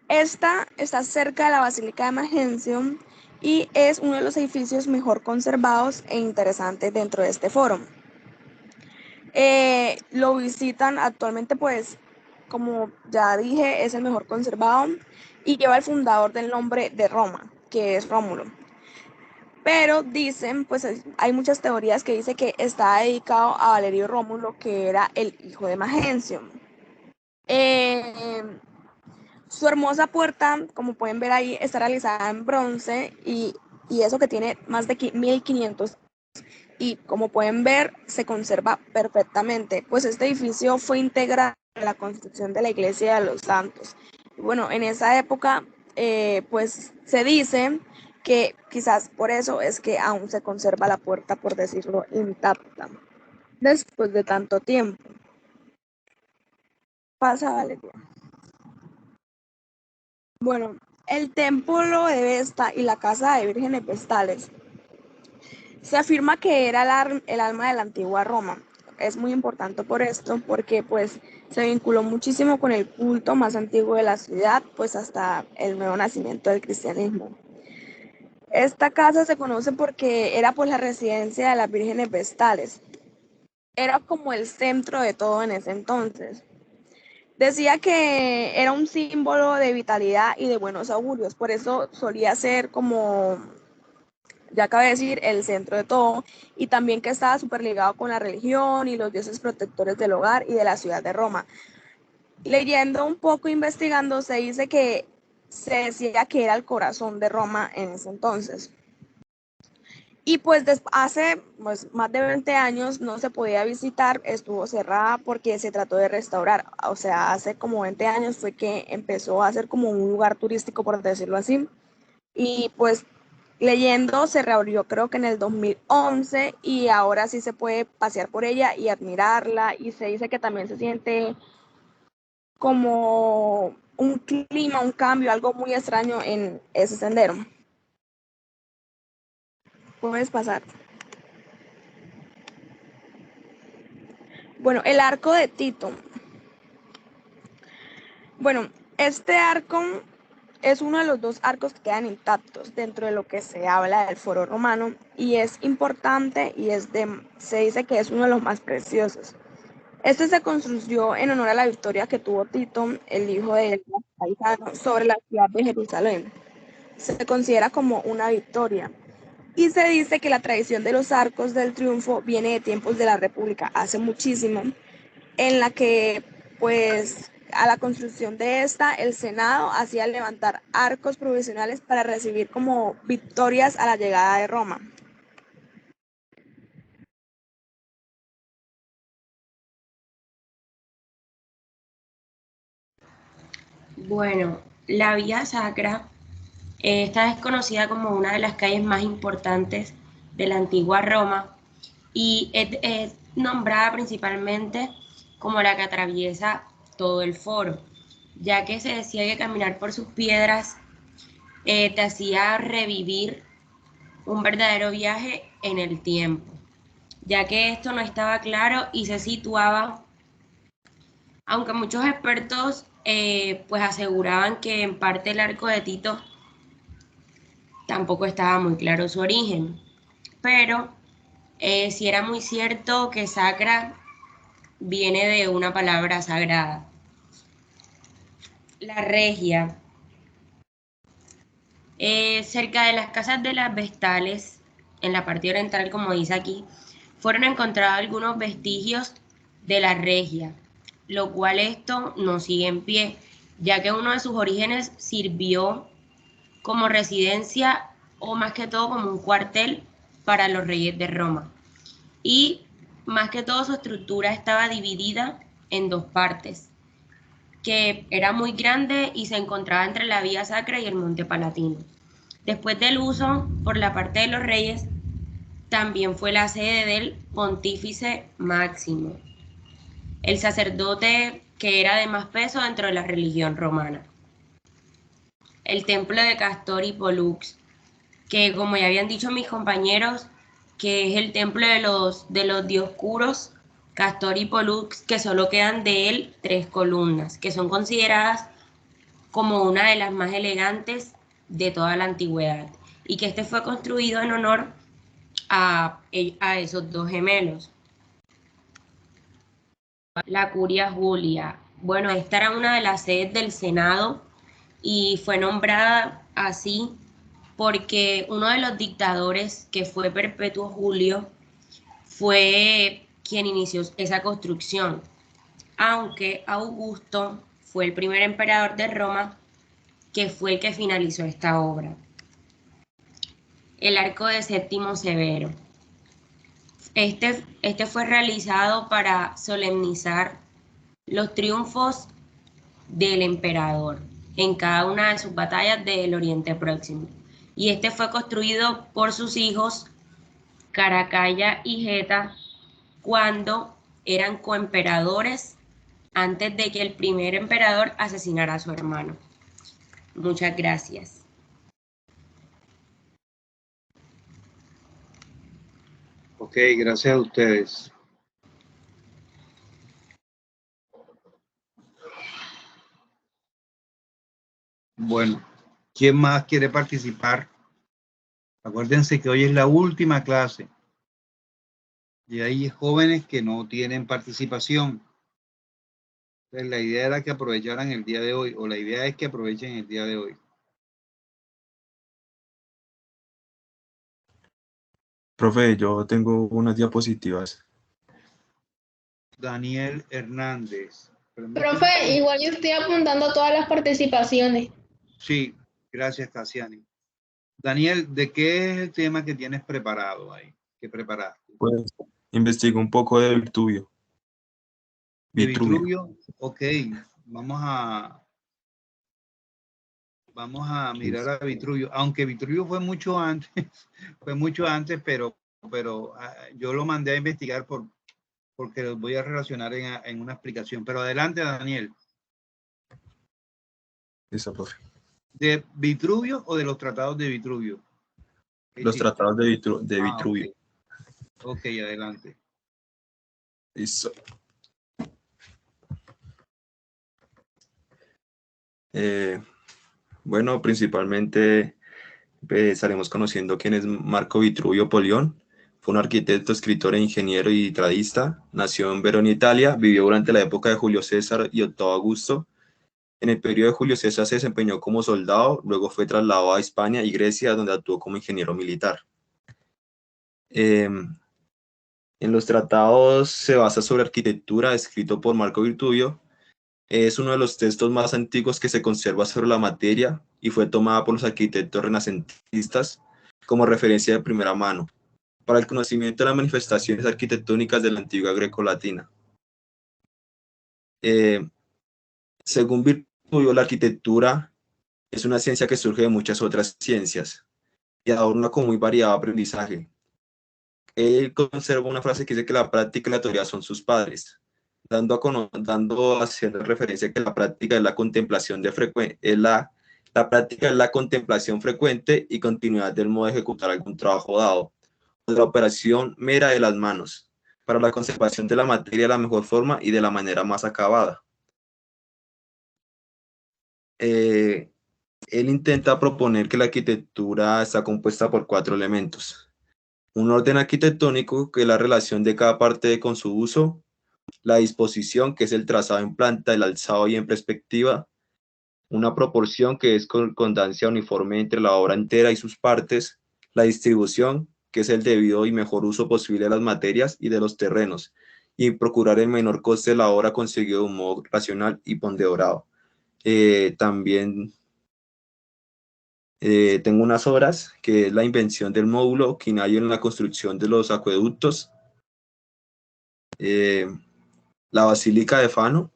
Esta está cerca de la Basílica de Majencio y es uno de los edificios mejor conservados e interesantes dentro de este foro. Lo visitan actualmente, pues, como ya dije, es el mejor conservado y lleva el fundador del nombre de Roma, que es Rómulo. Pero dicen, pues hay muchas teorías que dicen que está dedicado a Valerio Rómulo, que era el hijo de Majencio. Su hermosa puerta, como pueden ver ahí, está realizada en bronce y eso que tiene más de 1500 y como pueden ver se conserva perfectamente, pues este edificio fue integral en la construcción de la iglesia de los santos. Bueno, en esa época pues se dice que quizás por eso es que aún se conserva la puerta, por decirlo, intacta después de tanto tiempo. Pasa, Valeria. Bueno, el templo de Vesta y la casa de vírgenes vestales. Se afirma que era el alma de la antigua Roma. Es muy importante por esto, porque pues se vinculó muchísimo con el culto más antiguo de la ciudad, pues hasta el nuevo nacimiento del cristianismo. Esta casa se conoce porque era pues la residencia de las vírgenes vestales. Era como el centro de todo en ese entonces. Decía que era un símbolo de vitalidad y de buenos augurios, por eso solía ser como, ya cabe decir, el centro de todo, y también que estaba súper ligado con la religión y los dioses protectores del hogar y de la ciudad de Roma. Leyendo un poco, investigando, se dice que se decía que era el corazón de Roma en ese entonces. Y pues hace más de 20 años no se podía visitar, estuvo cerrada porque se trató de restaurar. O sea, hace como 20 años fue que empezó a ser como un lugar turístico, por decirlo así. Y pues leyendo se reabrió creo que en el 2011 y ahora sí se puede pasear por ella y admirarla. Y se dice que también se siente como un clima, un cambio, algo muy extraño en ese sendero. Puedes pasar. Bueno, el arco de Tito. Bueno, este arco es uno de los dos arcos que quedan intactos dentro de lo que se habla del Foro Romano y es importante y se dice que es uno de los más preciosos. Este se construyó en honor a la victoria que tuvo Tito, el hijo de Paisano, sobre la ciudad de Jerusalén. Se considera como una victoria. Y se dice que la tradición de los arcos del triunfo viene de tiempos de la República, hace muchísimo, en la que, pues, a la construcción de esta, el Senado hacía levantar arcos provisionales para recibir como victorias a la llegada de Roma. Bueno, la Vía Sacra, esta es conocida como una de las calles más importantes de la antigua Roma y es nombrada principalmente como la que atraviesa todo el foro, ya que se decía que caminar por sus piedras te hacía revivir un verdadero viaje en el tiempo, ya que esto no estaba claro y se situaba, aunque muchos expertos pues aseguraban que en parte el arco de Tito tampoco estaba muy claro su origen, pero sí era muy cierto que sacra viene de una palabra sagrada. La regia. Cerca de las casas de las vestales, en la parte oriental, como dice aquí, fueron encontrados algunos vestigios de la regia, lo cual esto no sigue en pie, ya que uno de sus orígenes sirvió como residencia o más que todo como un cuartel para los reyes de Roma. Y más que todo su estructura estaba dividida en dos partes, que era muy grande y se encontraba entre la Vía Sacra y el Monte Palatino. Después del uso por la parte de los reyes, también fue la sede del Pontífice Máximo, el sacerdote que era de más peso dentro de la religión romana. El templo de Castor y Pollux, que como ya habían dicho mis compañeros, que es el templo de los dioscuros, Castor y Pollux, que solo quedan de él 3 columnas, que son consideradas como una de las más elegantes de toda la antigüedad, y que este fue construido en honor a esos dos gemelos. La Curia Julia. Bueno, esta era una de las sedes del Senado y fue nombrada así porque uno de los dictadores, que fue Perpetuo Julio, fue quien inició esa construcción, aunque Augusto fue el primer emperador de Roma que fue el que finalizó esta obra. El arco de Séptimo Severo. Este fue realizado para solemnizar los triunfos del emperador en cada una de sus batallas del Oriente Próximo. Y este fue construido por sus hijos Caracalla y Geta cuando eran coemperadores antes de que el primer emperador asesinara a su hermano. Muchas gracias. Ok, gracias a ustedes. Bueno, ¿quién más quiere participar? Acuérdense que hoy es la última clase y hay jóvenes que no tienen participación. Entonces, la idea era que aprovecharan el día de hoy, o la idea es que aprovechen el día de hoy. Profe, yo tengo unas diapositivas. Daniel Hernández. Profe, igual yo estoy apuntando todas las participaciones. Sí, gracias, Casiani. Daniel, ¿de qué es el tema que tienes preparado ahí? ¿Qué preparaste? Pues investigo un poco de Vitruvio. ¿De Vitruvio? Ok, vamos a mirar a Vitruvio, aunque Vitruvio fue mucho antes, pero yo lo mandé a investigar porque los voy a relacionar en una explicación. Pero adelante, Daniel. Listo, profe. ¿De Vitruvio o de los tratados de Vitruvio? Los tratados de Vitruvio. Ok, adelante. Listo. Bueno, principalmente estaremos conociendo quién es Marco Vitruvio Polión. Fue un arquitecto, escritor, ingeniero y tradista. Nació en Verona, Italia. Vivió durante la época de Julio César y Octavio Augusto. En el periodo de Julio César se desempeñó como soldado, luego fue trasladado a España y Grecia, donde actuó como ingeniero militar. En los tratados se basa sobre arquitectura, escrito por Marco Virtuvio. Es uno de los textos más antiguos que se conserva sobre la materia y fue tomada por los arquitectos renacentistas como referencia de primera mano para el conocimiento de las manifestaciones arquitectónicas de la antigua Greco-Latina. Según Virtuvio, la arquitectura es una ciencia que surge de muchas otras ciencias y adorna con muy variado aprendizaje. Él conserva una frase que dice que la práctica y la teoría son sus padres, dando a hacer referencia a que la práctica es la contemplación la práctica es la contemplación frecuente y continuidad del modo de ejecutar algún trabajo dado, o de la operación mera de las manos, para la conservación de la materia de la mejor forma y de la manera más acabada. Él intenta proponer que la arquitectura está compuesta por 4 elementos. Un orden arquitectónico, que es la relación de cada parte con su uso, la disposición, que es el trazado en planta, el alzado y en perspectiva, una proporción, que es concordancia uniforme entre la obra entera y sus partes, la distribución, que es el debido y mejor uso posible de las materias y de los terrenos, y procurar el menor coste de la obra conseguido de un modo racional y ponderado. También tengo unas obras, que es la invención del módulo quinario en la construcción de los acueductos, la Basílica de Fano,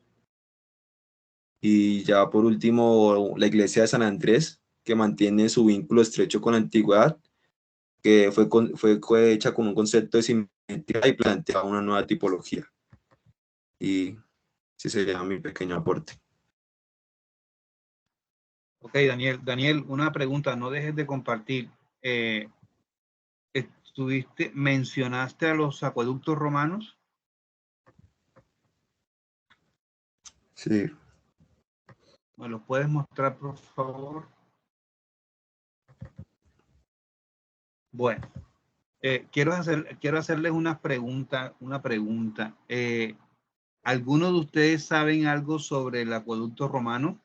y ya por último la iglesia de San Andrés, que mantiene su vínculo estrecho con la antigüedad, que fue hecha con un concepto de simetría y plantea una nueva tipología. Y ese sería mi pequeño aporte. Ok, Daniel, una pregunta, no dejes de compartir. ¿Mencionaste a los acueductos romanos? Sí. ¿Me los puedes mostrar, por favor? Bueno, quiero hacerles una pregunta. ¿Alguno de ustedes saben algo sobre el acueducto romano?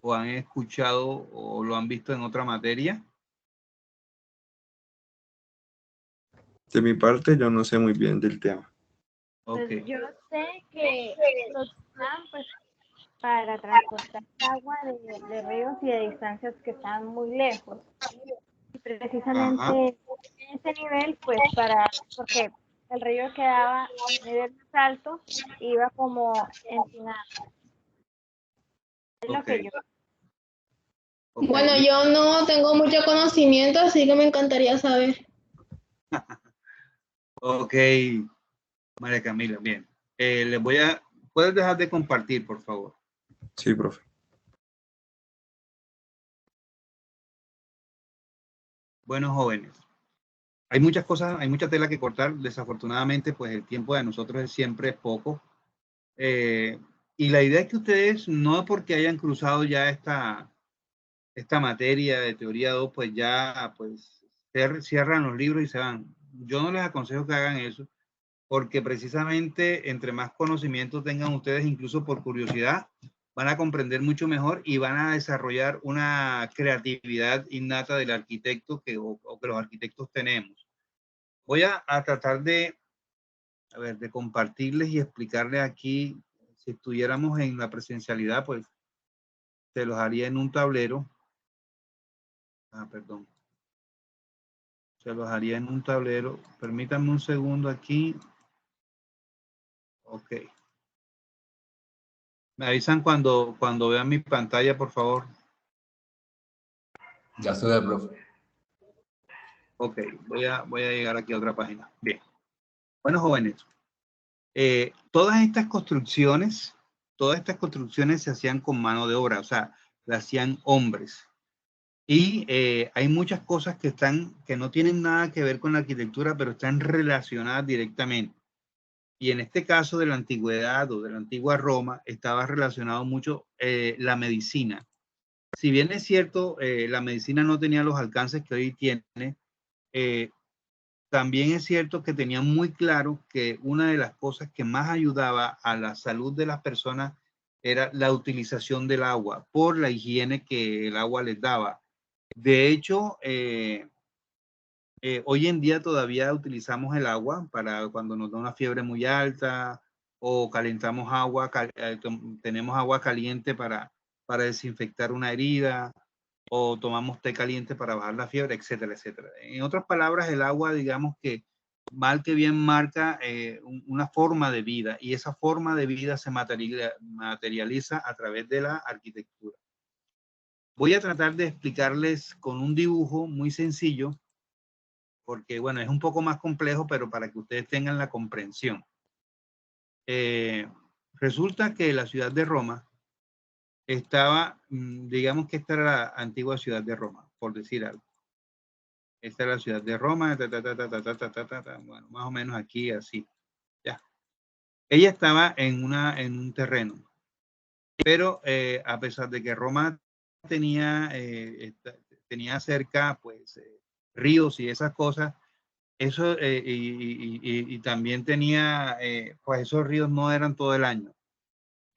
¿O han escuchado o lo han visto en otra materia? De mi parte, yo no sé muy bien del tema. Pues Okay. yo sé que los usan pues para transportar agua de ríos y de distancias que están muy lejos. Y precisamente en ese nivel, pues porque el río quedaba a nivel más alto, iba como empinado. Es lo que yo. Bueno, yo no tengo mucho conocimiento, así que me encantaría saber. Ok, María Camila, bien. ¿Puedes dejar de compartir, por favor? Sí, profe. Bueno, jóvenes, hay muchas cosas, hay mucha tela que cortar. Desafortunadamente, pues el tiempo de nosotros siempre es poco. Y la idea es que ustedes, no porque hayan cruzado ya esta materia de teoría 2, pues ya pues cierran los libros y se van. Yo no les aconsejo que hagan eso, porque precisamente entre más conocimiento tengan ustedes, incluso por curiosidad, van a comprender mucho mejor y van a desarrollar una creatividad innata del arquitecto que los arquitectos tenemos. Voy a tratar de compartirles y explicarles aquí. Si estuviéramos en la presencialidad, pues se los haría en un tablero. Perdón. Se los haría en un tablero. Permítanme un segundo aquí. Ok. Me avisan cuando vean mi pantalla, por favor. Ya se ve, profe. Ok, voy a llegar aquí a otra página. Bien. Bueno, jóvenes, todas estas construcciones se hacían con mano de obra, o sea, las hacían hombres. Y hay muchas cosas que no tienen nada que ver con la arquitectura, pero están relacionadas directamente. Y en este caso de la antigüedad o de la antigua Roma, estaba relacionado mucho la medicina. Si bien es cierto, la medicina no tenía los alcances que hoy tiene, también es cierto que tenían muy claro que una de las cosas que más ayudaba a la salud de las personas era la utilización del agua, por la higiene que el agua les daba. De hecho, hoy en día todavía utilizamos el agua para cuando nos da una fiebre muy alta o calentamos agua, tenemos agua caliente para desinfectar una herida, o tomamos té caliente para bajar la fiebre, etcétera, etcétera. En otras palabras, el agua, digamos que mal que bien marca una forma de vida, y esa forma de vida se materializa a través de la arquitectura. Voy a tratar de explicarles con un dibujo muy sencillo, porque bueno, es un poco más complejo, pero para que ustedes tengan la comprensión. Resulta que la ciudad de Roma estaba, digamos que esta era la antigua ciudad de Roma, por decir algo. Esta era la ciudad de Roma, bueno, más o menos aquí, así, ya. Ella estaba en un terreno, pero a pesar de que Roma tenía cerca, pues, ríos y esas cosas, eso, y también tenía, pues esos ríos no eran todo el año.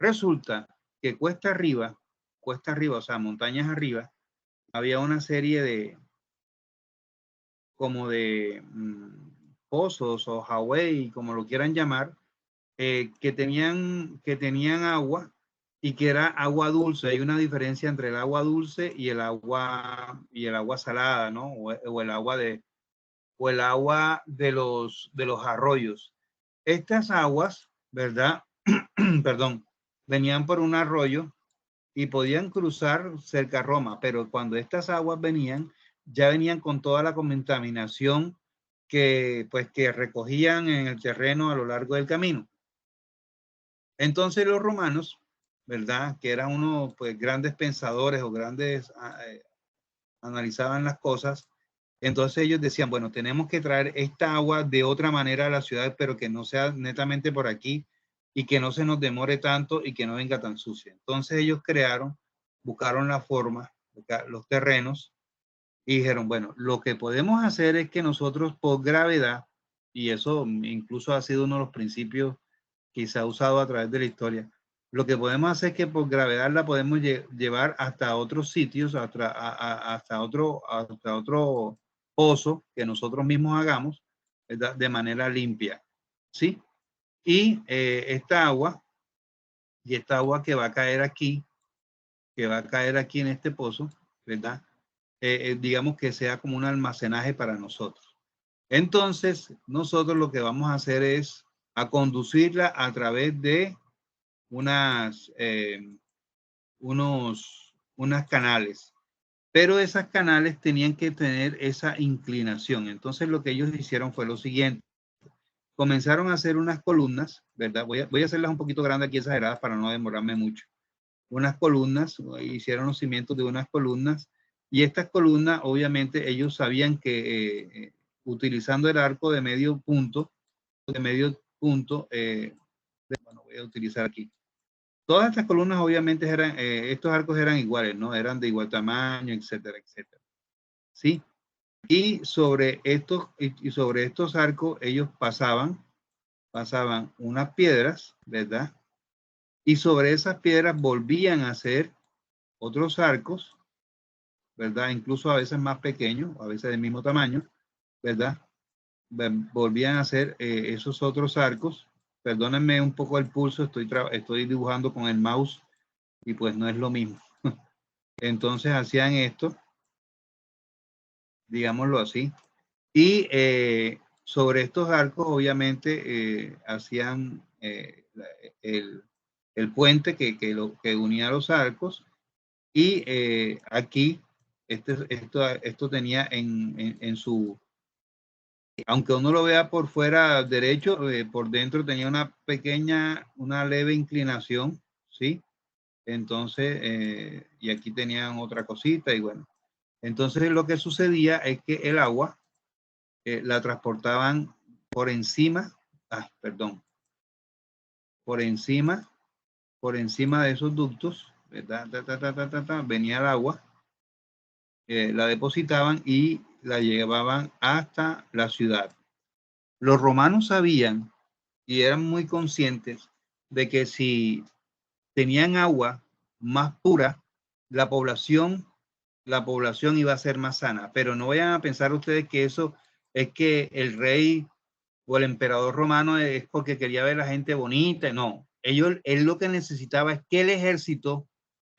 Resulta que cuesta arriba, o sea, montañas arriba, había una serie de, como de pozos o Hawaii, como lo quieran llamar, que tenían agua y que era agua dulce. Hay una diferencia entre el agua dulce y el agua salada, ¿no? O el agua de los arroyos. Estas aguas, ¿verdad? Perdón, venían por un arroyo y podían cruzar cerca a Roma, pero cuando estas aguas venían, ya venían con toda la contaminación que recogían en el terreno a lo largo del camino. Entonces los romanos, ¿verdad? Que eran unos, pues, grandes pensadores o grandes, analizaban las cosas. Entonces ellos decían, bueno, tenemos que traer esta agua de otra manera a la ciudad, pero que no sea netamente por aquí y que no se nos demore tanto y que no venga tan sucia. Entonces ellos buscaron la forma, los terrenos, y dijeron, bueno, lo que podemos hacer es que nosotros por gravedad, y eso incluso ha sido uno de los principios que se ha usado a través de la historia, lo que podemos hacer es que por gravedad la podemos llevar hasta otros sitios, hasta otro pozo que nosotros mismos hagamos, ¿verdad? De manera limpia, ¿sí? Y esta agua que va a caer aquí, en este pozo, ¿verdad? Digamos que sea como un almacenaje para nosotros. Entonces, nosotros lo que vamos a hacer es a conducirla a través de unas canales, pero esas canales tenían que tener esa inclinación. Entonces lo que ellos hicieron fue lo siguiente: comenzaron a hacer unas columnas, ¿verdad? Voy a hacerlas un poquito grandes aquí, exageradas, para no demorarme mucho. Unas columnas, hicieron los cimientos de unas columnas, y estas columnas, obviamente, ellos sabían que utilizando el arco de medio punto, bueno, voy a utilizar aquí. Todas estas columnas, obviamente, estos arcos eran iguales, ¿no? Eran de igual tamaño, etcétera, etcétera. ¿Sí? Y sobre estos arcos, ellos pasaban unas piedras, ¿verdad? Y sobre esas piedras volvían a hacer otros arcos, ¿verdad? Incluso a veces más pequeños, a veces del mismo tamaño, ¿verdad? Volvían a hacer esos otros arcos. Perdónenme un poco el pulso, estoy dibujando con el mouse y pues no es lo mismo. Entonces hacían esto, digámoslo así, y sobre estos arcos obviamente hacían el puente que unía los arcos, y aquí esto tenía en su, aunque uno lo vea por fuera derecho, por dentro tenía una leve inclinación, ¿sí? Entonces, y aquí tenían otra cosita, y bueno. Entonces lo que sucedía es que el agua la transportaban por encima, por encima de esos ductos, ¿verdad? Venía el agua, la depositaban y la llevaban hasta la ciudad. Los romanos sabían y eran muy conscientes de que si tenían agua más pura, la población iba a ser más sana. Pero no vayan a pensar ustedes que eso es que el rey o el emperador romano es porque quería ver a la gente bonita. No, él lo que necesitaba es que el ejército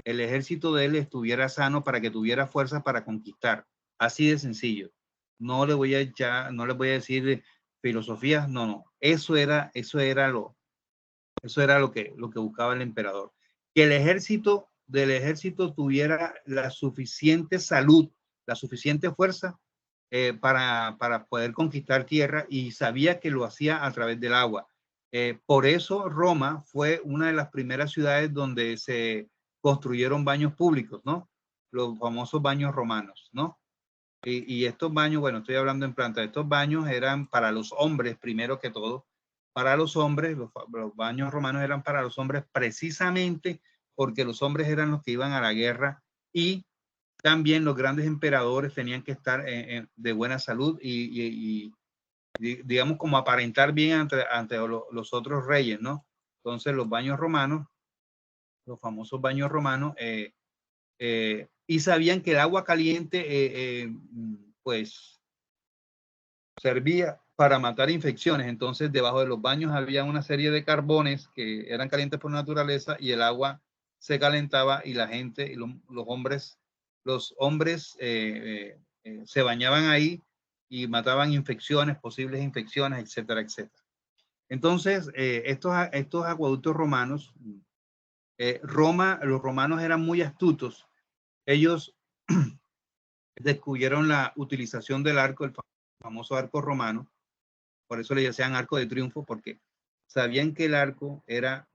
de él estuviera sano para que tuviera fuerza para conquistar. Así de sencillo. No les voy a decir filosofías, no. Eso era lo que buscaba el emperador. Que el ejército tuviera la suficiente salud, la suficiente fuerza para poder conquistar tierra, y sabía que lo hacía a través del agua. Por eso Roma fue una de las primeras ciudades donde se construyeron baños públicos, ¿no? Los famosos baños romanos, ¿no? Y estos baños, bueno, estoy hablando en planta, estos baños eran para los hombres primero que todo. Para los hombres, los baños romanos eran para los hombres precisamente porque los hombres eran los que iban a la guerra, y también los grandes emperadores tenían que estar de buena salud y digamos, como aparentar bien ante los otros reyes, ¿no? Entonces los baños romanos, los famosos baños romanos, y sabían que el agua caliente pues servía para matar infecciones. Entonces debajo de los baños había una serie de carbones que eran calientes por naturaleza, y el agua se calentaba y la gente, los hombres se bañaban ahí y mataban infecciones, posibles infecciones, etcétera, etcétera. Entonces, estos acueductos romanos, los romanos eran muy astutos. Ellos descubrieron la utilización del arco, el famoso arco romano. Por eso le decían arco de triunfo, porque sabían que el arco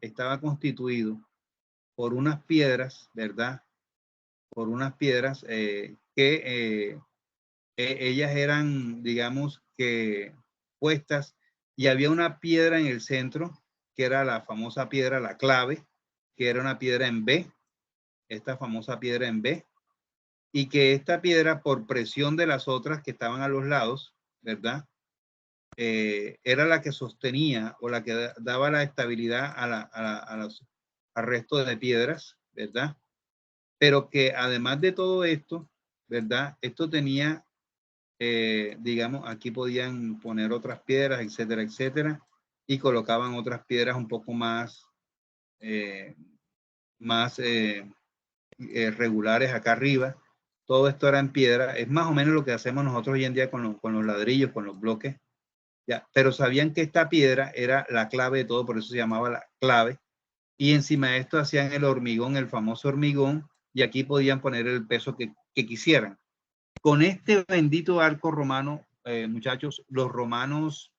estaba constituido por unas piedras, ¿verdad? Por unas piedras que ellas eran, digamos, que puestas, y había una piedra en el centro, que era la famosa piedra, la clave, que era una piedra en B, esta famosa piedra en B, y que esta piedra, por presión de las otras que estaban a los lados, ¿verdad? Era la que sostenía o la que daba la estabilidad al resto de piedras, ¿verdad? Pero que además de todo esto, ¿verdad? Esto tenía, digamos, aquí podían poner otras piedras, etcétera, etcétera, y colocaban otras piedras un poco más regulares acá arriba. Todo esto era en piedra. Es más o menos lo que hacemos nosotros hoy en día con los ladrillos, con los bloques. Ya, pero sabían que esta piedra era la clave de todo, por eso se llamaba la clave. Y encima de esto hacían el hormigón, el famoso hormigón, y aquí podían poner el peso que quisieran. Con este bendito arco romano, muchachos, los romanos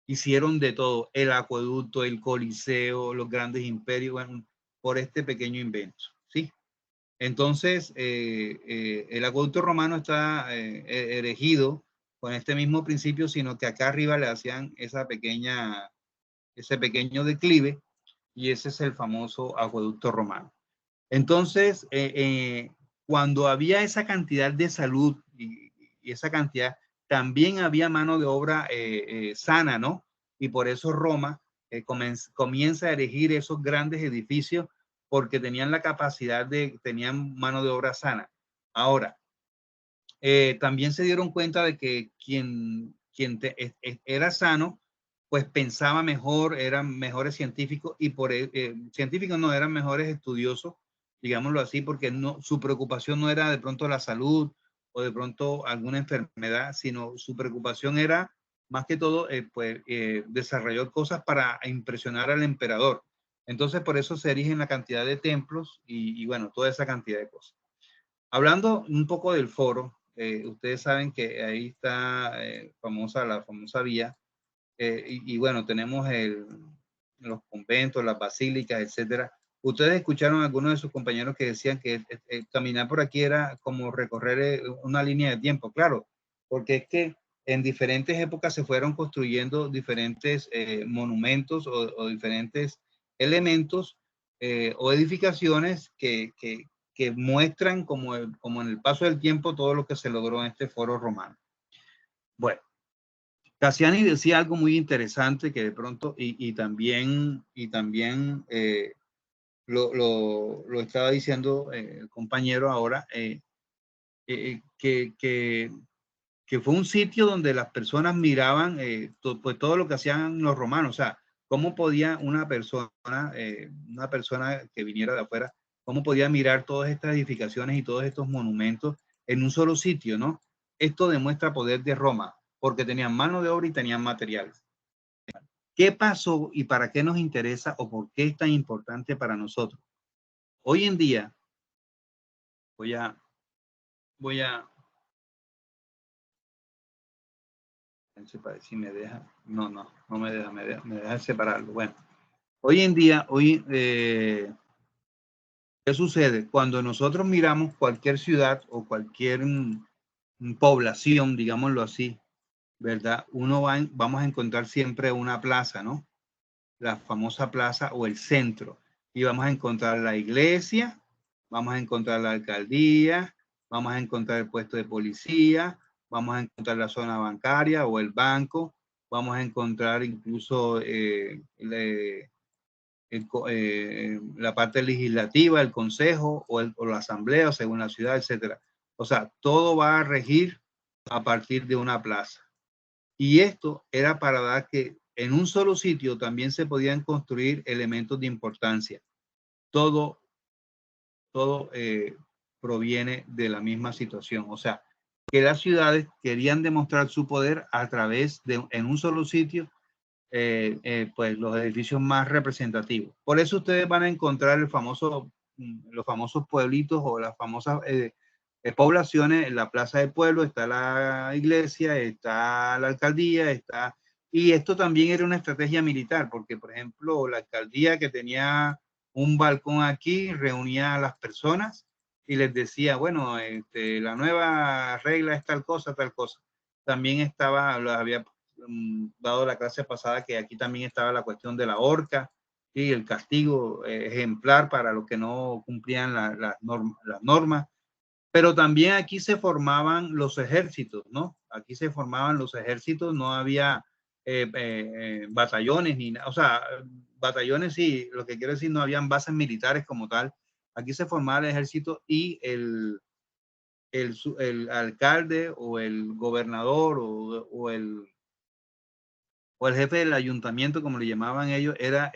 hicieron de todo: el acueducto, el coliseo, los grandes imperios, bueno, por este pequeño invento, ¿sí? Entonces, el acueducto romano está erigido con este mismo principio, sino que acá arriba le hacían ese pequeño declive, y ese es el famoso acueducto romano. Entonces, cuando había esa cantidad de salud y esa cantidad, también había mano de obra sana, ¿no? Y por eso Roma comienza a erigir esos grandes edificios, porque tenían la capacidad tenían mano de obra sana. Ahora, también se dieron cuenta de que quien era sano, pues pensaba mejor, eran mejores científicos, y científicos no, eran mejores estudiosos, digámoslo así, porque su preocupación no era de pronto la salud o de pronto alguna enfermedad, sino su preocupación era más que todo, desarrollar cosas para impresionar al emperador. Entonces, por eso se erigen la cantidad de templos y bueno, toda esa cantidad de cosas. Hablando un poco del foro, ustedes saben que ahí está la famosa vía, y bueno, tenemos los conventos, las basílicas, etcétera. Ustedes escucharon a algunos de sus compañeros que decían que caminar por aquí era como recorrer una línea de tiempo, claro, porque es que en diferentes épocas se fueron construyendo diferentes monumentos o diferentes elementos o edificaciones que muestran como en el paso del tiempo todo lo que se logró en este foro romano. Bueno, Cassiani decía algo muy interesante que de pronto, y también lo estaba diciendo el compañero ahora, que fue un sitio donde las personas miraban pues todo lo que hacían los romanos. O sea, cómo podía una persona que viniera de afuera, cómo podía mirar todas estas edificaciones y todos estos monumentos en un solo sitio, ¿no? Esto demuestra poder de Roma, porque tenían mano de obra y tenían materiales. ¿Qué pasó y para qué nos interesa o por qué es tan importante para nosotros? Hoy en día, voy a si me deja, no me deja, me deja separarlo. Bueno, hoy en día, ¿qué sucede? Cuando nosotros miramos cualquier ciudad o cualquier población, digámoslo así, ¿verdad? Vamos a encontrar siempre una plaza, ¿no? La famosa plaza o el centro. Y vamos a encontrar la iglesia, vamos a encontrar la alcaldía, vamos a encontrar el puesto de policía, vamos a encontrar la zona bancaria o el banco, vamos a encontrar incluso la parte legislativa, el consejo o la asamblea, según la ciudad, etcétera. O sea, todo va a regir a partir de una plaza. Y esto era para dar que en un solo sitio también se podían construir elementos de importancia. Todo proviene de la misma situación. O sea, que las ciudades querían demostrar su poder a través de, en un solo sitio, pues los edificios más representativos. Por eso ustedes van a encontrar los famosos pueblitos o las famosas poblaciones. En la plaza del pueblo está la iglesia, está la alcaldía, y esto también era una estrategia militar, porque por ejemplo la alcaldía, que tenía un balcón aquí, reunía a las personas y les decía, bueno, la nueva regla es tal cosa, tal cosa. También había dado la clase pasada que aquí también estaba la cuestión de la horca y el castigo ejemplar para los que no cumplían las normas. Pero también aquí se formaban los ejércitos, ¿no? Aquí se formaban los ejércitos, no había batallones ni nada. O sea, batallones sí, lo que quiero decir, no habían bases militares como tal. Aquí se formaba el ejército y el alcalde o el gobernador o el jefe del ayuntamiento, como le llamaban ellos, era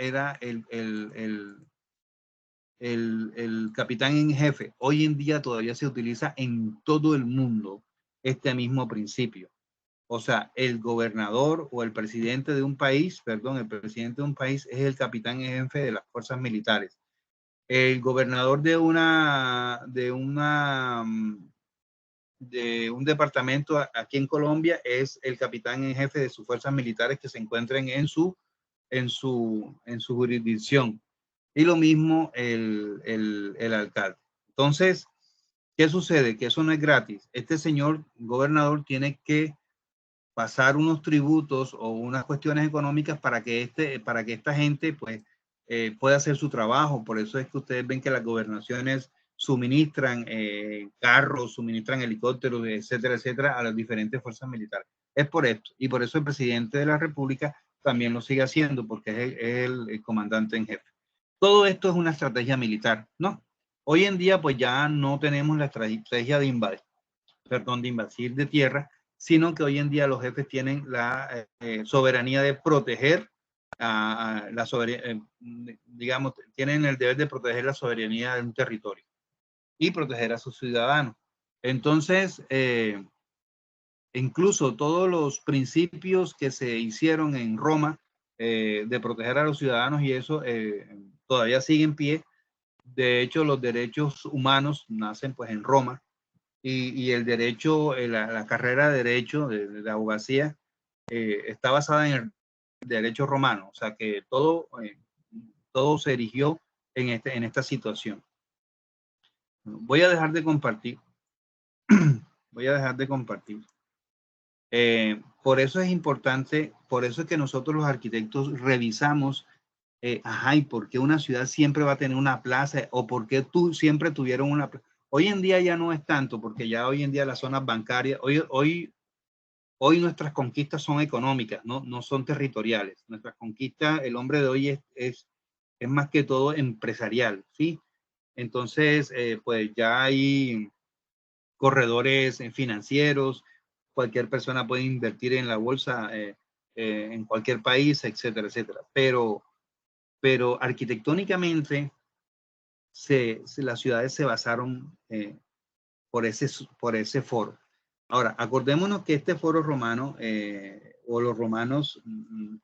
el capitán en jefe. Hoy en día todavía se utiliza en todo el mundo este mismo principio. O sea, el gobernador o el presidente de un país, el presidente de un país es el capitán en jefe de las fuerzas militares. El gobernador de un departamento aquí en Colombia es el capitán en jefe de sus fuerzas militares que se encuentren en su jurisdicción. Y lo mismo el alcalde. Entonces, ¿qué sucede? Que eso no es gratis. Este señor gobernador tiene que pasar unos tributos o unas cuestiones económicas para que esta gente pues pueda hacer su trabajo. Por eso es que ustedes ven que las gobernaciones suministran carros, suministran helicópteros, etcétera, etcétera, a las diferentes fuerzas militares. Es por esto. Y por eso el presidente de la República también lo sigue haciendo, porque es el comandante en jefe. Todo esto es una estrategia militar, ¿no? Hoy en día, pues ya no tenemos la estrategia de invadir de tierra, sino que hoy en día los jefes tienen la soberanía de proteger digamos, tienen el deber de proteger la soberanía de un territorio y proteger a sus ciudadanos. Entonces, incluso todos los principios que se hicieron en Roma de proteger a los ciudadanos y eso todavía sigue en pie. De hecho, los derechos humanos nacen pues en Roma y el derecho, la carrera de derecho de la abogacía está basada en el derecho romano. O sea que todo se erigió en esta situación. Voy a dejar de compartir. Voy a dejar de compartir. Por eso es importante, por eso es que nosotros los arquitectos revisamos, ¿y por qué una ciudad siempre va a tener una plaza? ¿O por qué siempre tuvieron una plaza? Hoy en día ya no es tanto, porque ya hoy en día las zonas bancarias, hoy Hoy nuestras conquistas son económicas, no son territoriales. Nuestras conquistas, el hombre de hoy es más que todo empresarial, ¿sí? Entonces, pues ya hay corredores financieros, cualquier persona puede invertir en la bolsa en cualquier país, etcétera, etcétera. Pero arquitectónicamente las ciudades se basaron por ese foro. Ahora, acordémonos que este foro romano o los romanos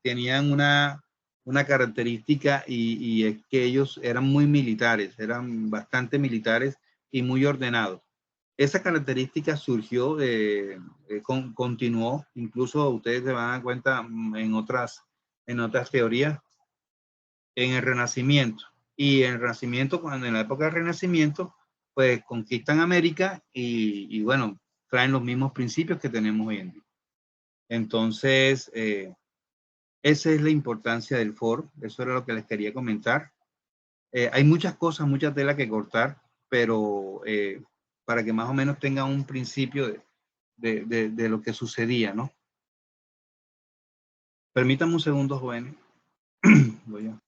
tenían una característica y es que ellos eran muy militares, eran bastante militares y muy ordenados. Esa característica surgió, continuó, incluso ustedes se van a dar cuenta en otras teorías, en el Renacimiento. Y en el Renacimiento, cuando en la época del Renacimiento, pues conquistan América y bueno, traen los mismos principios que tenemos hoy en día. Entonces, esa es la importancia del foro. Eso era lo que les quería comentar. Hay muchas cosas, mucha tela que cortar, pero para que más o menos tengan un principio de lo que sucedía, ¿no? Permítanme un segundo, jóvenes. Voy a...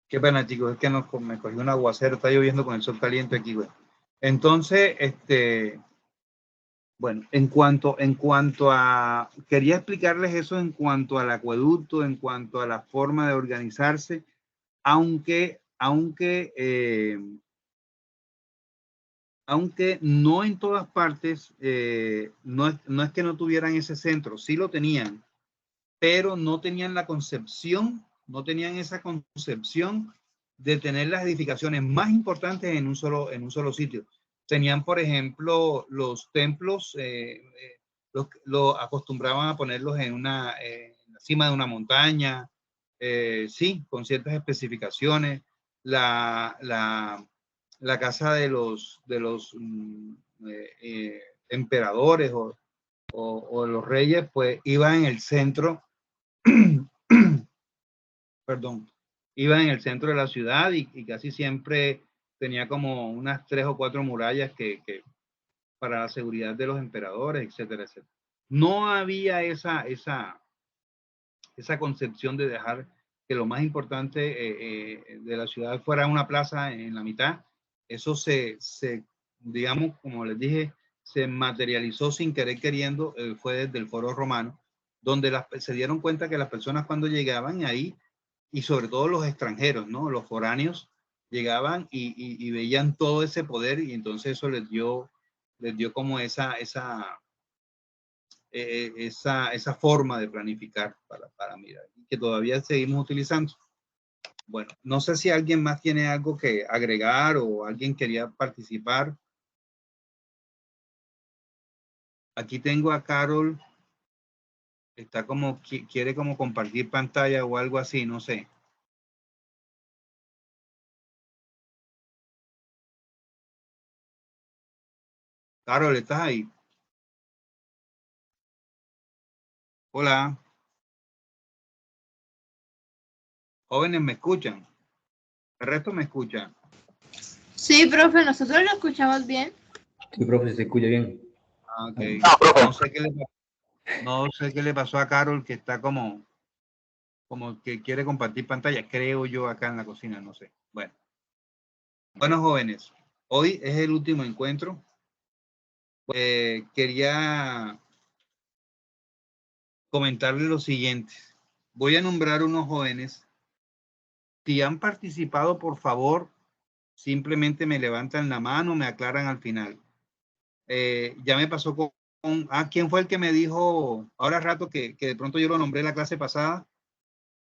Qué pena, chicos, es que me cogió un aguacero, está lloviendo con el sol caliente aquí, güey. Entonces, bueno, en cuanto a, quería explicarles eso en cuanto al acueducto, en cuanto a la forma de organizarse, aunque no en todas partes, no es que no tuvieran ese centro, sí lo tenían, pero no tenían la concepción, no tenían esa concepción de tener las edificaciones más importantes en un solo sitio. Tenían, por ejemplo, los templos, lo acostumbraban a ponerlos en la cima de una montaña, sí, con ciertas especificaciones. La casa de los emperadores o los reyes, pues iba en el centro, perdón, iba en el centro de la ciudad y casi siempre tenía como unas 3 o 4 murallas que para la seguridad de los emperadores, etcétera, etcétera. No había esa concepción de dejar que lo más importante de la ciudad fuera una plaza en la mitad. Eso digamos, como les dije, se materializó sin querer queriendo, fue desde el Foro Romano, donde se dieron cuenta que las personas cuando llegaban ahí, y sobre todo los extranjeros, ¿no? Los foráneos, llegaban y veían todo ese poder y entonces eso les dio les dio como esa forma de planificar para mirar, que todavía seguimos utilizando. Bueno, no sé si alguien más tiene algo que agregar o alguien quería participar. Aquí tengo a Carol. Está como, quiere como compartir pantalla o algo así, no sé. Carol, ¿estás ahí? Hola. Jóvenes, ¿me escuchan? ¿El resto me escuchan? Sí, profe, nosotros lo escuchamos bien. Sí, profe, se escucha bien. Ah, ok. No sé qué le pasó a Carol, que está como que quiere compartir pantalla, creo yo, acá en la cocina, no sé. Bueno. Bueno, jóvenes, hoy es el último encuentro. Quería comentarles lo siguiente. Voy a nombrar unos jóvenes. Si han participado, por favor, simplemente me levantan la mano, me aclaran al final. Ya me pasó con ¿quién fue el que me dijo ahora rato que de pronto yo lo nombré la clase pasada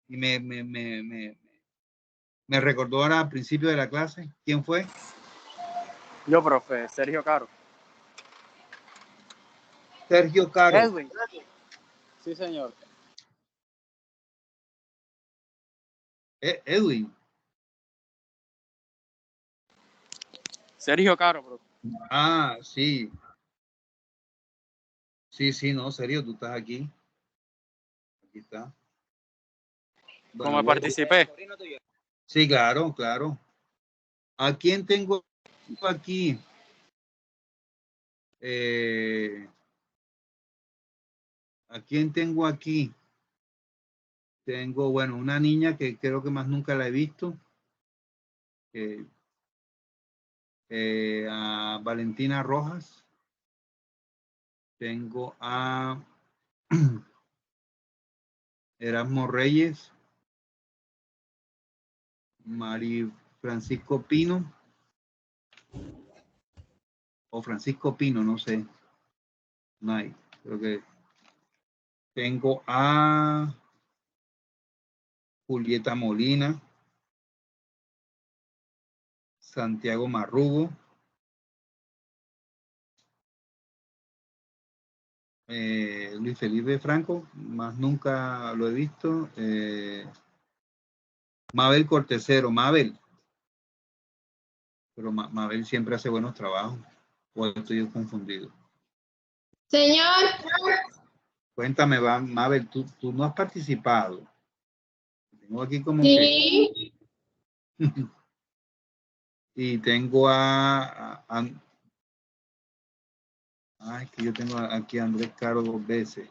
y me recordó ahora al principio de la clase? ¿Quién fue? Yo, profe, Sergio Caro. Sergio Caro. Edwin. Sí, señor. Edwin. Sergio Caro, profe. Ah, sí. Sí, no, Sergio, tú estás aquí. Aquí está. Bueno, ¿Cómo participé? Sí, claro. ¿A quién tengo aquí? ¿A quién tengo aquí? Tengo, bueno, una niña que creo que más nunca la he visto. A Valentina Rojas. Tengo a Erasmo Reyes. Mari Francisco Pino. O Francisco Pino, no sé. No hay, creo que. Tengo a Julieta Molina. Santiago Marrugo. Luis Felipe Franco, más nunca lo he visto. Mabel Cortesero, Mabel. Pero Mabel siempre hace buenos trabajos. O estoy confundido. Señor. Cuéntame, Mabel, tú no has participado. Tengo aquí como sí. Que... y tengo ay, que yo tengo aquí a Andrés Caro 2 veces.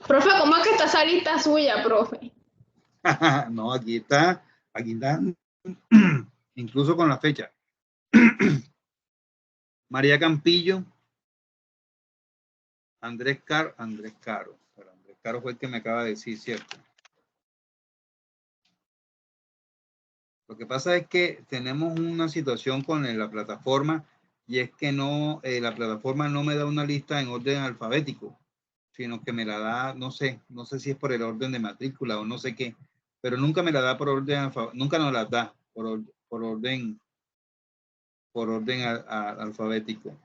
Profe, ¿cómo es que está esa lista suya, profe? No, aquí está, incluso con la fecha. María Campillo, Andrés Caro. Pero Andrés Caro fue el que me acaba de decir, ¿cierto? Lo que pasa es que tenemos una situación con la plataforma y es que no, la plataforma no me da una lista en orden alfabético, sino que me la da, no sé si es por el orden de matrícula o no sé qué, pero nunca me la da por orden alfabético, nunca nos la da por orden alfabético.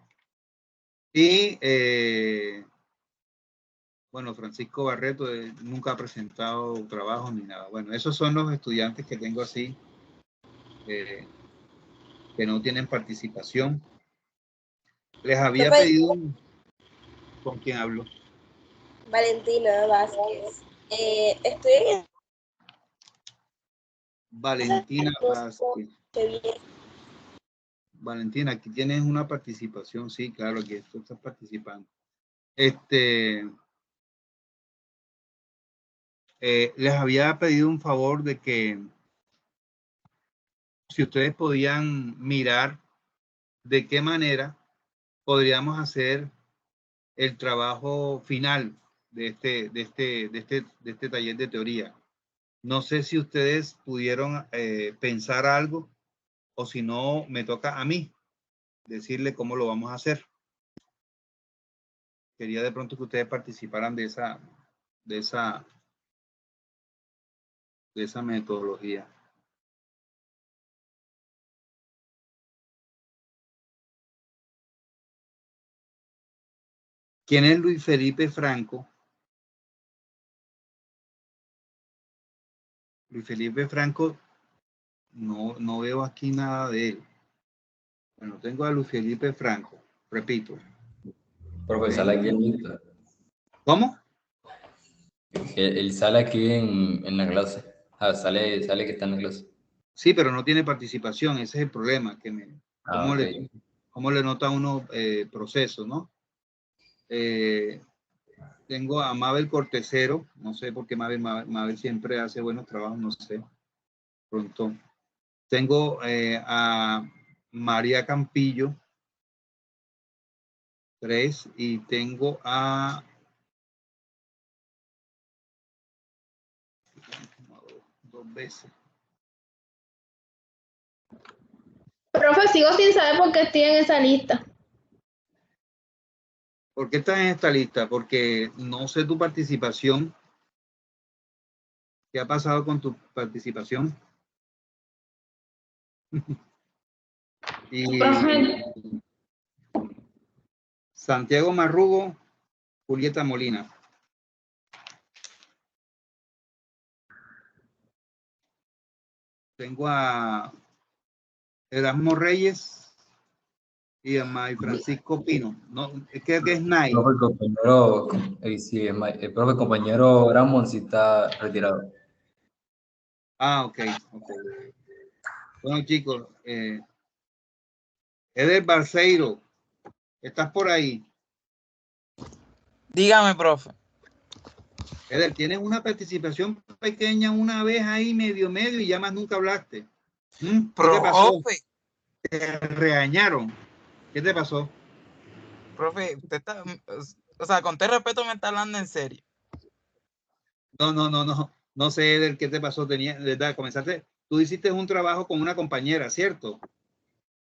Y bueno, Francisco Barreto nunca ha presentado trabajo ni nada. Bueno, esos son los estudiantes que tengo así, que no tienen participación. Les había pedido... ¿Con quién hablo? Valentina Vázquez. Estoy en... Valentina Vázquez. Valentina, aquí tienes una participación, sí, claro, aquí tú estás participando. Les había pedido un favor de que si ustedes podían mirar de qué manera podríamos hacer el trabajo final de este taller de teoría. No sé si ustedes pudieron pensar algo o si no, me toca a mí decirle cómo lo vamos a hacer. Quería de pronto que ustedes participaran de esa metodología. ¿Quién es Luis Felipe Franco? Luis Felipe Franco, no veo aquí nada de él. Bueno, tengo a Luis Felipe Franco, repito. Profe, sale aquí en lista. ¿Cómo? Él sale aquí en la clase. Sale que está en la clase. Sí, pero no tiene participación, ese es el problema. Ah, ok. ¿Cómo le nota uno proceso, no? Tengo a Mabel Cortesero, no sé por qué Mabel siempre hace buenos trabajos, no sé. Pronto. Tengo a María Campillo, 3, y tengo a dos veces. Profe, sigo sin saber por qué estoy en esa lista. ¿Por qué estás en esta lista? Porque no sé tu participación. ¿Qué ha pasado con tu participación? Y Profe. Santiago Marrugo, Julieta Molina. Tengo a Erasmo Reyes y a May Francisco Pino. No, es que es Nay. El profe compañero, sí, el profe compañero Ramón sí está retirado. Ah, ok. Bueno, chicos, Eder Barceiro, ¿estás por ahí? Dígame, profe. Eder, tienes una participación pequeña una vez ahí, medio, y ya más nunca hablaste. ¿Qué te pasó? Te regañaron. ¿Qué te pasó? Profe, usted está, o sea, con todo respeto me está hablando en serio. No sé, Eder, ¿qué te pasó? ¿Verdad? Tú hiciste un trabajo con una compañera, ¿cierto?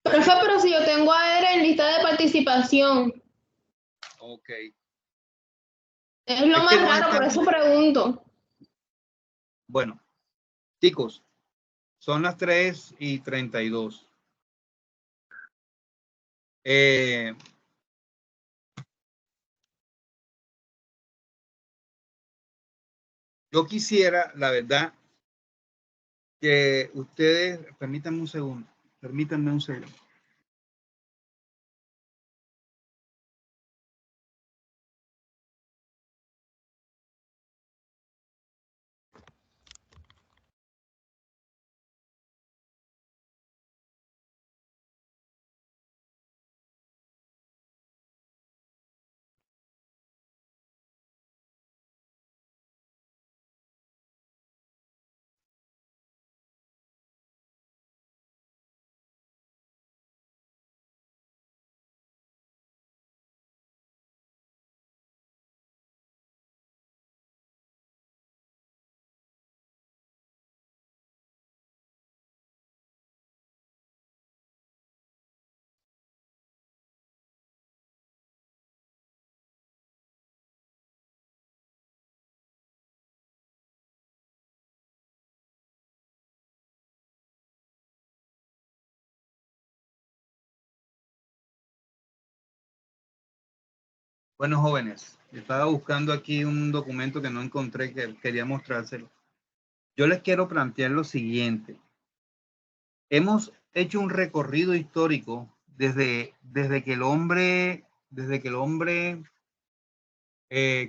Profe, pero si yo tengo a Eder en lista de participación. Ok. Es lo más raro, por eso pregunto. Bueno, chicos, son las 3:32. Yo quisiera, la verdad, que ustedes, permítanme un segundo. Bueno, jóvenes, estaba buscando aquí un documento que no encontré, que quería mostrárselo. Yo les quiero plantear lo siguiente. Hemos hecho un recorrido histórico desde que el hombre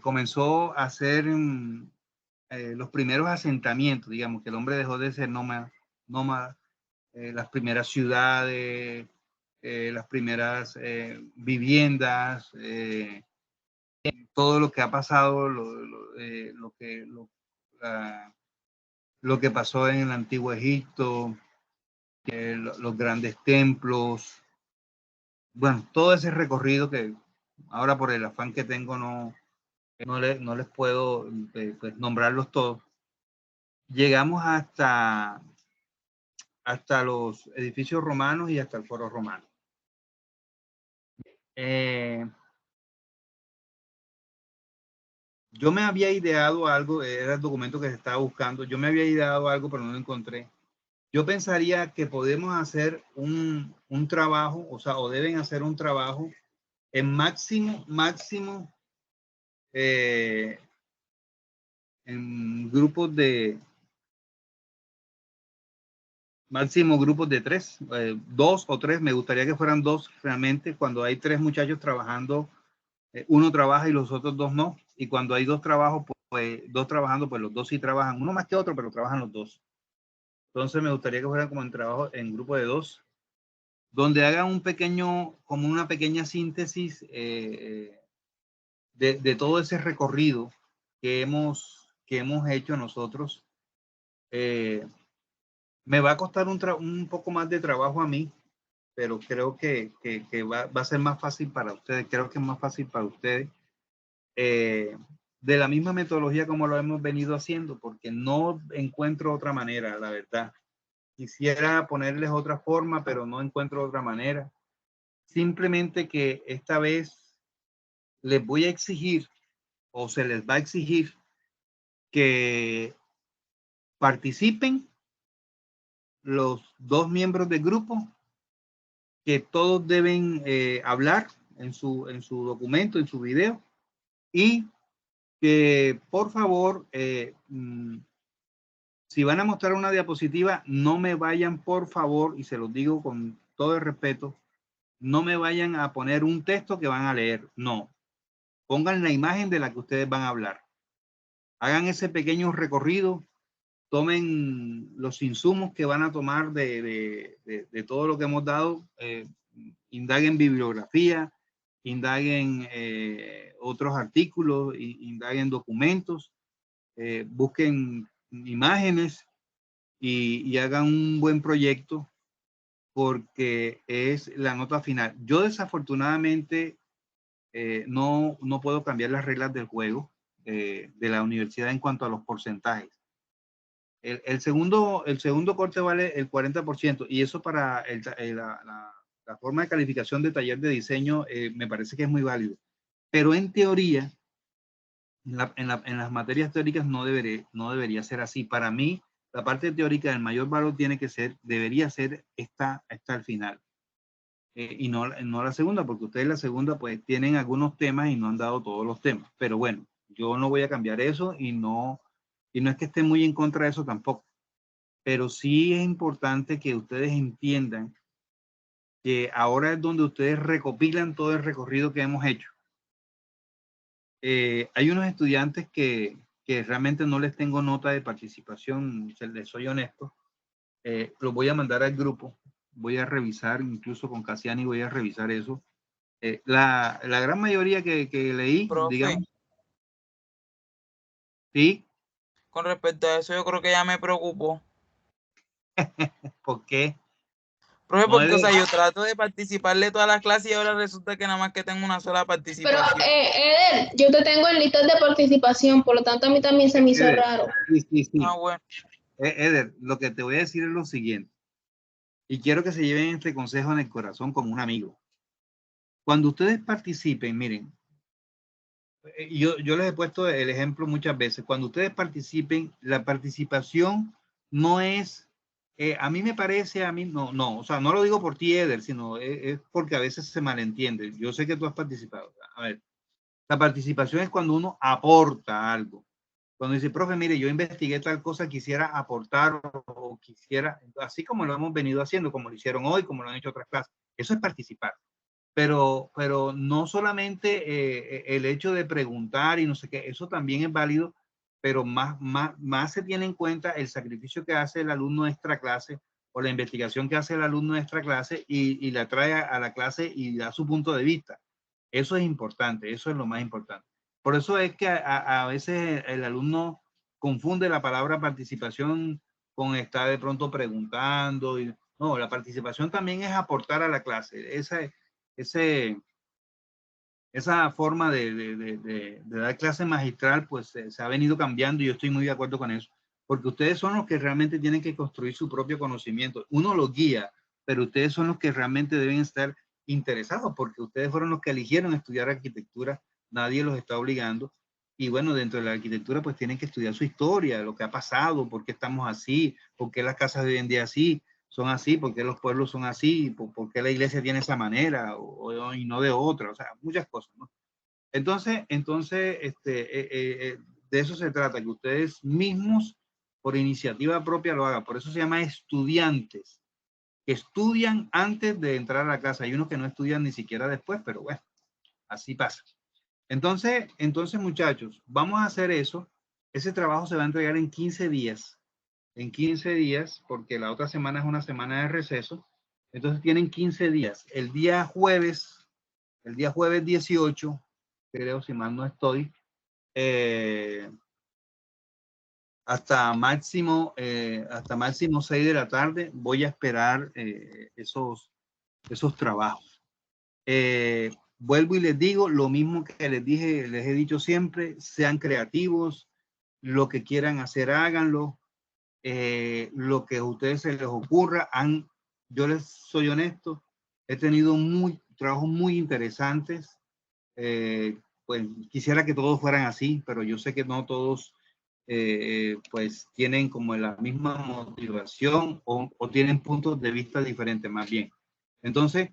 comenzó a hacer los primeros asentamientos, digamos, que el hombre dejó de ser nómada, las primeras ciudades, las primeras viviendas, todo lo que ha pasado, lo que pasó en el antiguo Egipto, los grandes templos, bueno, todo ese recorrido que ahora por el afán que tengo no les puedo pues, nombrarlos todos, llegamos hasta los edificios romanos y hasta el foro romano. Yo me había ideado algo, era el documento que se estaba buscando, yo me había ideado algo, pero no lo encontré. Yo pensaría que podemos hacer un trabajo, o sea, o deben hacer un trabajo en máximo, en grupos de, máximo grupos de 3, 2 o 3, me gustaría que fueran 2 realmente, cuando hay 3 muchachos trabajando, uno trabaja y los otros 2 no, y cuando hay 2 trabajos, pues 2 trabajando, pues los 2 sí trabajan, uno más que otro, pero trabajan los 2. Entonces me gustaría que fueran como en trabajo en grupo de 2, donde hagan un pequeño, como una pequeña síntesis de todo ese recorrido que hemos hecho nosotros. Me va a costar un poco más de trabajo a mí, pero creo que va a ser más fácil para ustedes. Creo que es más fácil para ustedes. De la misma metodología como lo hemos venido haciendo, porque no encuentro otra manera, la verdad. Quisiera ponerles otra forma, pero no encuentro otra manera. Simplemente que esta vez les voy a exigir, o se les va a exigir, que participen los 2 miembros del grupo, que todos deben hablar en su documento, en su video, y que por favor, si van a mostrar una diapositiva, no me vayan, por favor, y se los digo con todo el respeto, no me vayan a poner un texto que van a leer, no. Pongan la imagen de la que ustedes van a hablar. Hagan ese pequeño recorrido, tomen los insumos que van a tomar de todo lo que hemos dado, indaguen bibliografía, indaguen otros artículos, indaguen documentos, busquen imágenes y hagan un buen proyecto, porque es la nota final. Yo desafortunadamente no puedo cambiar las reglas del juego de la universidad en cuanto a los porcentajes. El segundo corte vale el 40%, y eso para la forma de calificación de taller de diseño me parece que es muy válido. Pero en teoría, en las materias teóricas no debería ser así. Para mí, la parte teórica del mayor valor debería ser esta al final. Y no la segunda, porque ustedes la segunda pues tienen algunos temas y no han dado todos los temas. Pero bueno, yo no voy a cambiar eso y no es que esté muy en contra de eso tampoco. Pero sí es importante que ustedes entiendan que ahora es donde ustedes recopilan todo el recorrido que hemos hecho. Hay unos estudiantes que realmente no les tengo nota de participación, les soy honesto. Los voy a mandar al grupo. Voy a revisar, incluso con Casiani voy a revisar eso. La gran mayoría que leí, Profe, digamos. ¿Sí? Con respecto a eso, yo creo que ya me preocupó. ¿Por qué? Profe, porque, o sea, yo trato de participarle todas las clases y ahora resulta que nada más que tengo una sola participación. Pero, Eder, yo te tengo en listas de participación, por lo tanto a mí también se me hizo raro. Sí. Ah, bueno. Eder, lo que te voy a decir es lo siguiente. Y quiero que se lleven este consejo en el corazón como un amigo. Cuando ustedes participen, miren, yo les he puesto el ejemplo muchas veces. Cuando ustedes participen, la participación no es, a mí me parece, no, o sea, no lo digo por ti, Eder, sino es porque a veces se malentiende. Yo sé que tú has participado. A ver, la participación es cuando uno aporta algo. Cuando dice, profe, mire, yo investigué tal cosa, quisiera aportar o quisiera, así como lo hemos venido haciendo, como lo hicieron hoy, como lo han hecho otras clases. Eso es participar. Pero no solamente el hecho de preguntar y no sé qué, eso también es válido, pero más se tiene en cuenta el sacrificio que hace el alumno de extra clase o la investigación que hace el alumno de extra clase y la trae a la clase y da su punto de vista. Eso es importante, eso es lo más importante. Por eso es que a veces el alumno confunde la palabra participación con estar de pronto preguntando. No, la participación también es aportar a la clase. Esa forma de dar clase magistral pues se ha venido cambiando y yo estoy muy de acuerdo con eso. porque ustedes son los que realmente tienen que construir su propio conocimiento. Uno los guía, pero ustedes son los que realmente deben estar interesados, porque ustedes fueron los que eligieron estudiar arquitectura, nadie los está obligando. Y bueno, dentro de la arquitectura pues tienen que estudiar su historia, lo que ha pasado, por qué estamos así, por qué las casas de hoy en día son así, por qué los pueblos son así, por qué la iglesia tiene esa manera y no de otra, o sea, muchas cosas, ¿no? Entonces de eso se trata, que ustedes mismos por iniciativa propia lo hagan. Por eso se llama estudiantes, que estudian antes de entrar a la clase. Hay unos que no estudian ni siquiera después, pero bueno, así pasa. Entonces muchachos, vamos a hacer eso. Ese trabajo se va a entregar en 15 días. En 15 días, porque la otra semana es una semana de receso. Entonces tienen 15 días. El día jueves 18, creo, si mal no estoy, hasta máximo 6 de la tarde voy a esperar esos trabajos. Vuelvo y les digo lo mismo que les he dicho siempre: sean creativos, lo que quieran hacer, háganlo, lo que a ustedes se les ocurra. Yo les soy honesto, he tenido trabajos muy interesantes. Pues quisiera que todos fueran así, pero yo sé que no todos pues tienen como la misma motivación o tienen puntos de vista diferentes, más bien. Entonces,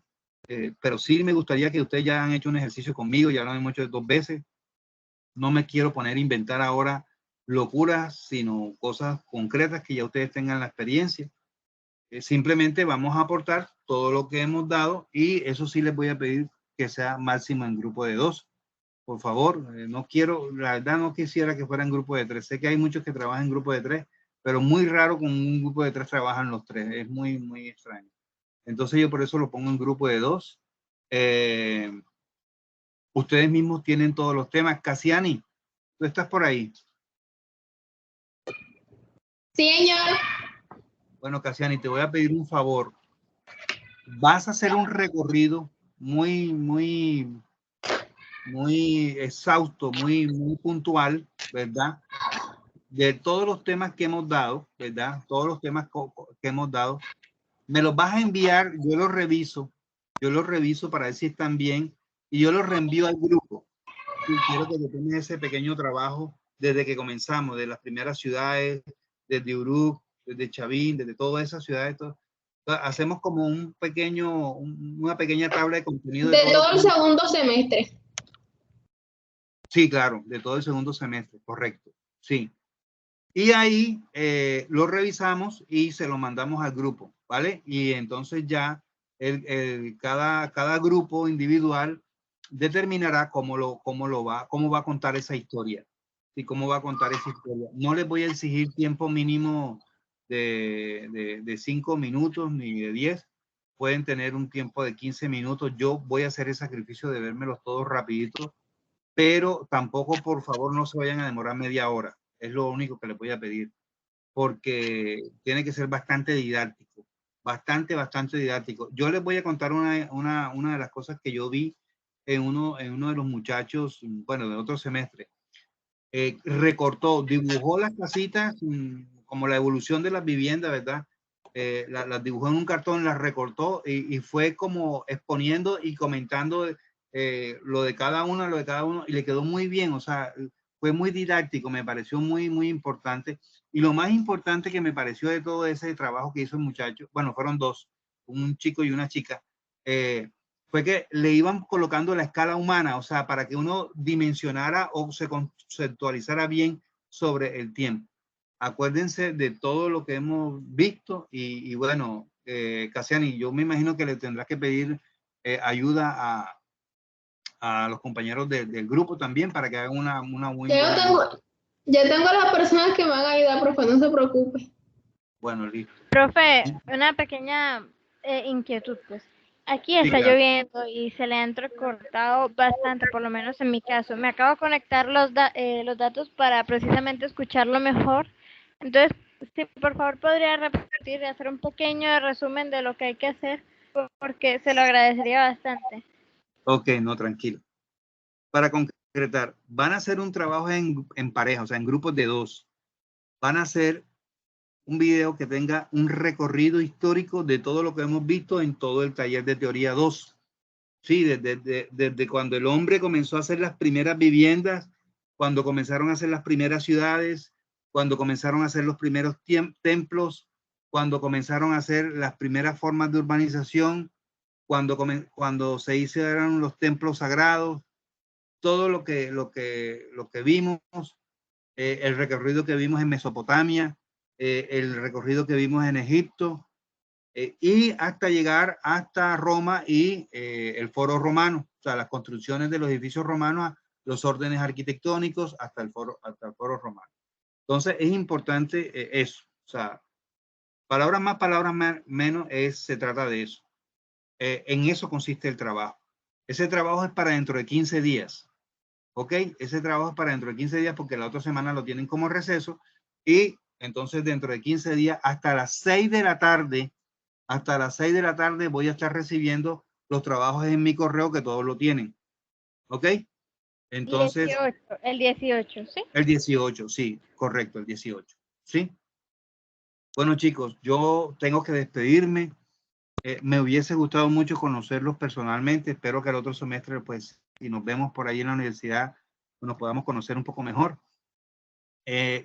pero sí me gustaría que ustedes ya han hecho un ejercicio conmigo, ya lo hemos hecho 2 veces. No me quiero poner a inventar ahora locuras, sino cosas concretas que ya ustedes tengan la experiencia. Simplemente vamos a aportar todo lo que hemos dado, y eso sí les voy a pedir que sea máximo en grupo de 2. Por favor, no quiero, la verdad no quisiera que fuera en grupo de 3. Sé que hay muchos que trabajan en grupo de 3, pero muy raro con un grupo de 3 trabajan los 3. Es muy, muy extraño. Entonces yo por eso lo pongo en grupo de 2. Ustedes mismos tienen todos los temas. Casiani, tú estás por ahí. Sí, señor. Bueno, Casiani, te voy a pedir un favor. Vas a hacer un recorrido muy exhausto, muy puntual, ¿verdad? De todos los temas que hemos dado, ¿verdad? Todos los temas que hemos dado. Me los vas a enviar, yo los reviso para ver si están bien, y yo los reenvío al grupo. Y quiero que tomes ese pequeño trabajo desde que comenzamos, de las primeras ciudades, desde Uruk, desde Chavín, desde todas esas ciudades. Hacemos como una pequeña tabla de contenido. De todo el segundo semestre. Sí, claro, de todo el segundo semestre, correcto. Sí. Y ahí lo revisamos y se lo mandamos al grupo, ¿vale? Y entonces ya cada grupo individual determinará cómo va a contar esa historia. Y cómo va a contar esa historia. No les voy a exigir tiempo mínimo de 5 minutos ni de 10. Pueden tener un tiempo de 15 minutos. Yo voy a hacer el sacrificio de vérmelos todos rapidito, pero tampoco, por favor, no se vayan a demorar media hora. Es lo único que les voy a pedir, porque tiene que ser bastante didáctico, bastante didáctico. Yo les voy a contar una de las cosas que yo vi en uno de los muchachos, bueno, de otro semestre. Dibujó las casitas como la evolución de las viviendas, ¿verdad? Las dibujó en un cartón, las recortó y fue como exponiendo y comentando lo de cada uno, y le quedó muy bien. O sea, fue muy didáctico, me pareció muy importante. Y lo más importante que me pareció de todo ese trabajo que hizo el muchacho, bueno, fueron 2, un chico y una chica, fue que le iban colocando la escala humana, o sea, para que uno dimensionara o se conceptualizara bien sobre el tiempo. Acuérdense de todo lo que hemos visto y bueno, Casiani, yo me imagino que le tendrás que pedir ayuda a los compañeros del grupo también para que hagan una muy buena... Ya tengo las personas que me van a ayudar, profe, no se preocupe. Bueno, listo. Profe, una pequeña inquietud, pues. Aquí está lloviendo y se le ha entrecortado bastante, por lo menos en mi caso. Me acabo de conectar los datos para precisamente escucharlo mejor. Entonces, si por favor podría repetir y hacer un pequeño resumen de lo que hay que hacer, porque se lo agradecería bastante. Ok, no, tranquilo. Para concretar, van a hacer un trabajo en pareja, o sea, en grupos de 2. van a hacer un video que tenga un recorrido histórico de todo lo que hemos visto en todo el taller de teoría 2. Sí, desde cuando el hombre comenzó a hacer las primeras viviendas, cuando comenzaron a hacer las primeras ciudades, cuando comenzaron a hacer los primeros templos, cuando comenzaron a hacer las primeras formas de urbanización, cuando se hicieron los templos sagrados, todo lo que vimos, el recorrido que vimos en Mesopotamia, el recorrido que vimos en Egipto, y hasta llegar hasta Roma y el Foro Romano, o sea, las construcciones de los edificios romanos, los órdenes arquitectónicos hasta el Foro Romano. Entonces es importante eso, o sea, palabras más, palabras menos, se trata de eso. En eso consiste el trabajo. Ese trabajo es para dentro de 15 días. ¿Ok? Ese trabajo es para dentro de 15 días porque la otra semana lo tienen como receso y entonces dentro de 15 días hasta las 6 de la tarde, voy a estar recibiendo los trabajos en mi correo que todos lo tienen. ¿Ok? Entonces. El 18, ¿sí? El 18, sí, correcto, el 18. ¿Sí? Bueno, chicos, yo tengo que despedirme. Me hubiese gustado mucho conocerlos personalmente. Espero que el otro semestre, pues, si nos vemos por ahí en la universidad, nos podamos conocer un poco mejor.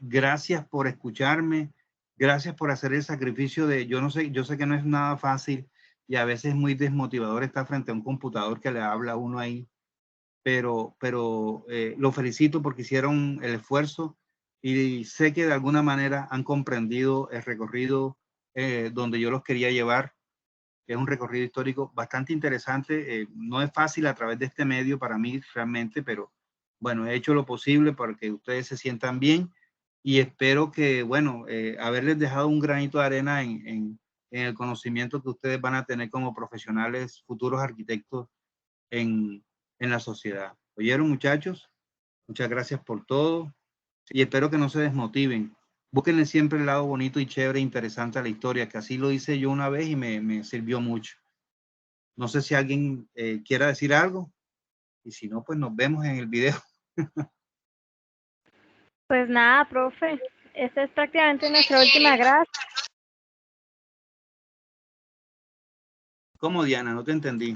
Gracias por escucharme. Gracias por hacer el sacrificio de, yo sé que no es nada fácil y a veces es muy desmotivador estar frente a un computador que le habla a uno ahí, pero lo felicito porque hicieron el esfuerzo y sé que de alguna manera han comprendido el recorrido donde yo los quería llevar. Es un recorrido histórico bastante interesante. No es fácil a través de este medio para mí realmente, pero bueno, he hecho lo posible para que ustedes se sientan bien y espero que, bueno, haberles dejado un granito de arena en el conocimiento que ustedes van a tener como profesionales, futuros arquitectos en la sociedad. ¿Oyeron, muchachos? Muchas gracias por todo y espero que no se desmotiven. Búsquenle siempre el lado bonito y chévere e interesante a la historia, que así lo hice yo una vez y me sirvió mucho. No sé si alguien quiera decir algo y si no, pues nos vemos en el video. Pues nada, profe, esta es prácticamente nuestra última gracia. ¿Cómo, Diana? No te entendí.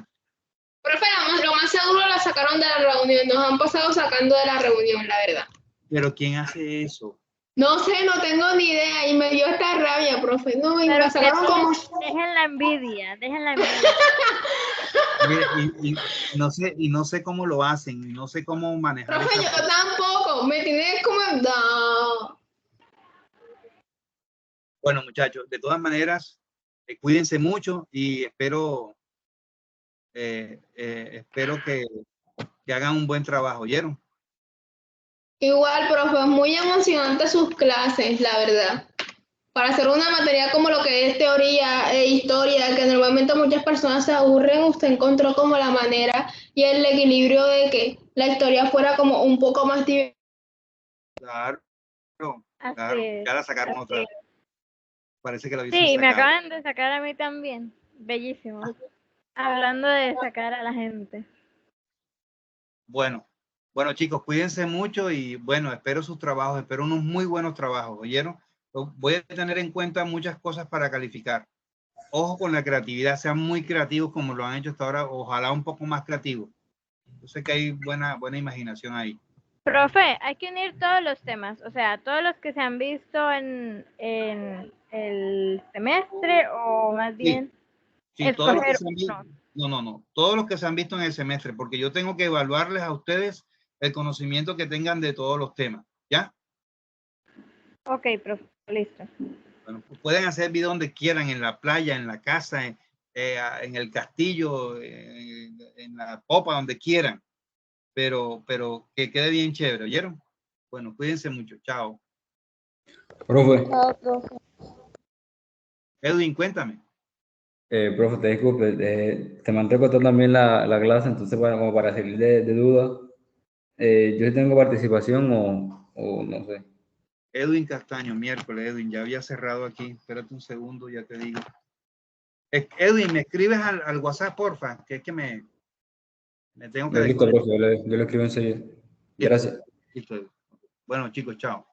Profe, lo más seguro la sacaron de la reunión, nos han pasado sacando de la reunión, la verdad. ¿Pero quién hace eso? No sé, no tengo ni idea y me dio esta rabia, profe. No, y pero la sacaron como... Dejen la envidia. Y no sé cómo lo hacen, y no sé cómo manejar. Profe, yo tampoco, me tiene como... No. Bueno, muchachos, de todas maneras, cuídense mucho y espero que hagan un buen trabajo, ¿oyeron? Igual, profe, es muy emocionante sus clases, la verdad. Para hacer una materia como lo que es teoría e historia, que normalmente muchas personas se aburren, usted encontró como la manera y el equilibrio de que la historia fuera como un poco más divertida. Claro, claro, ya la sacaron otra vez. Parece que la Sí, me acaban de sacar a mí también. Bellísimo. Hablando de sacar a la gente. Bueno, chicos, cuídense mucho y bueno, espero sus trabajos, espero unos muy buenos trabajos, ¿oyeron? Voy a tener en cuenta muchas cosas para calificar. Ojo con la creatividad, sean muy creativos como lo han hecho hasta ahora, ojalá un poco más creativos. Yo sé que hay buena imaginación ahí. Profe, hay que unir todos los temas, o sea, todos los que se han visto en el semestre o más bien todos los que se han visto, no, todos los que se han visto en el semestre, porque yo tengo que evaluarles a ustedes el conocimiento que tengan de todos los temas, ¿ya? Ok, profe, listo. Bueno, pues pueden hacer video donde quieran, en la playa, en la casa, en el castillo, en la popa, donde quieran, pero que quede bien chévere, ¿oyeron? Bueno, cuídense mucho, chao. Profe. Chao, profe. Edwin, cuéntame. Profe, te disculpe, te mantengo también la clase, entonces bueno, como para salir de duda, yo sí tengo participación o no sé. Edwin Castaño, miércoles, Edwin, ya había cerrado aquí, espérate un segundo, ya te digo. Edwin, ¿me escribes al WhatsApp, porfa? Que es que me tengo que Listo, profe, yo le escribo enseguida. Gracias. Listo. Bueno, chicos, chao.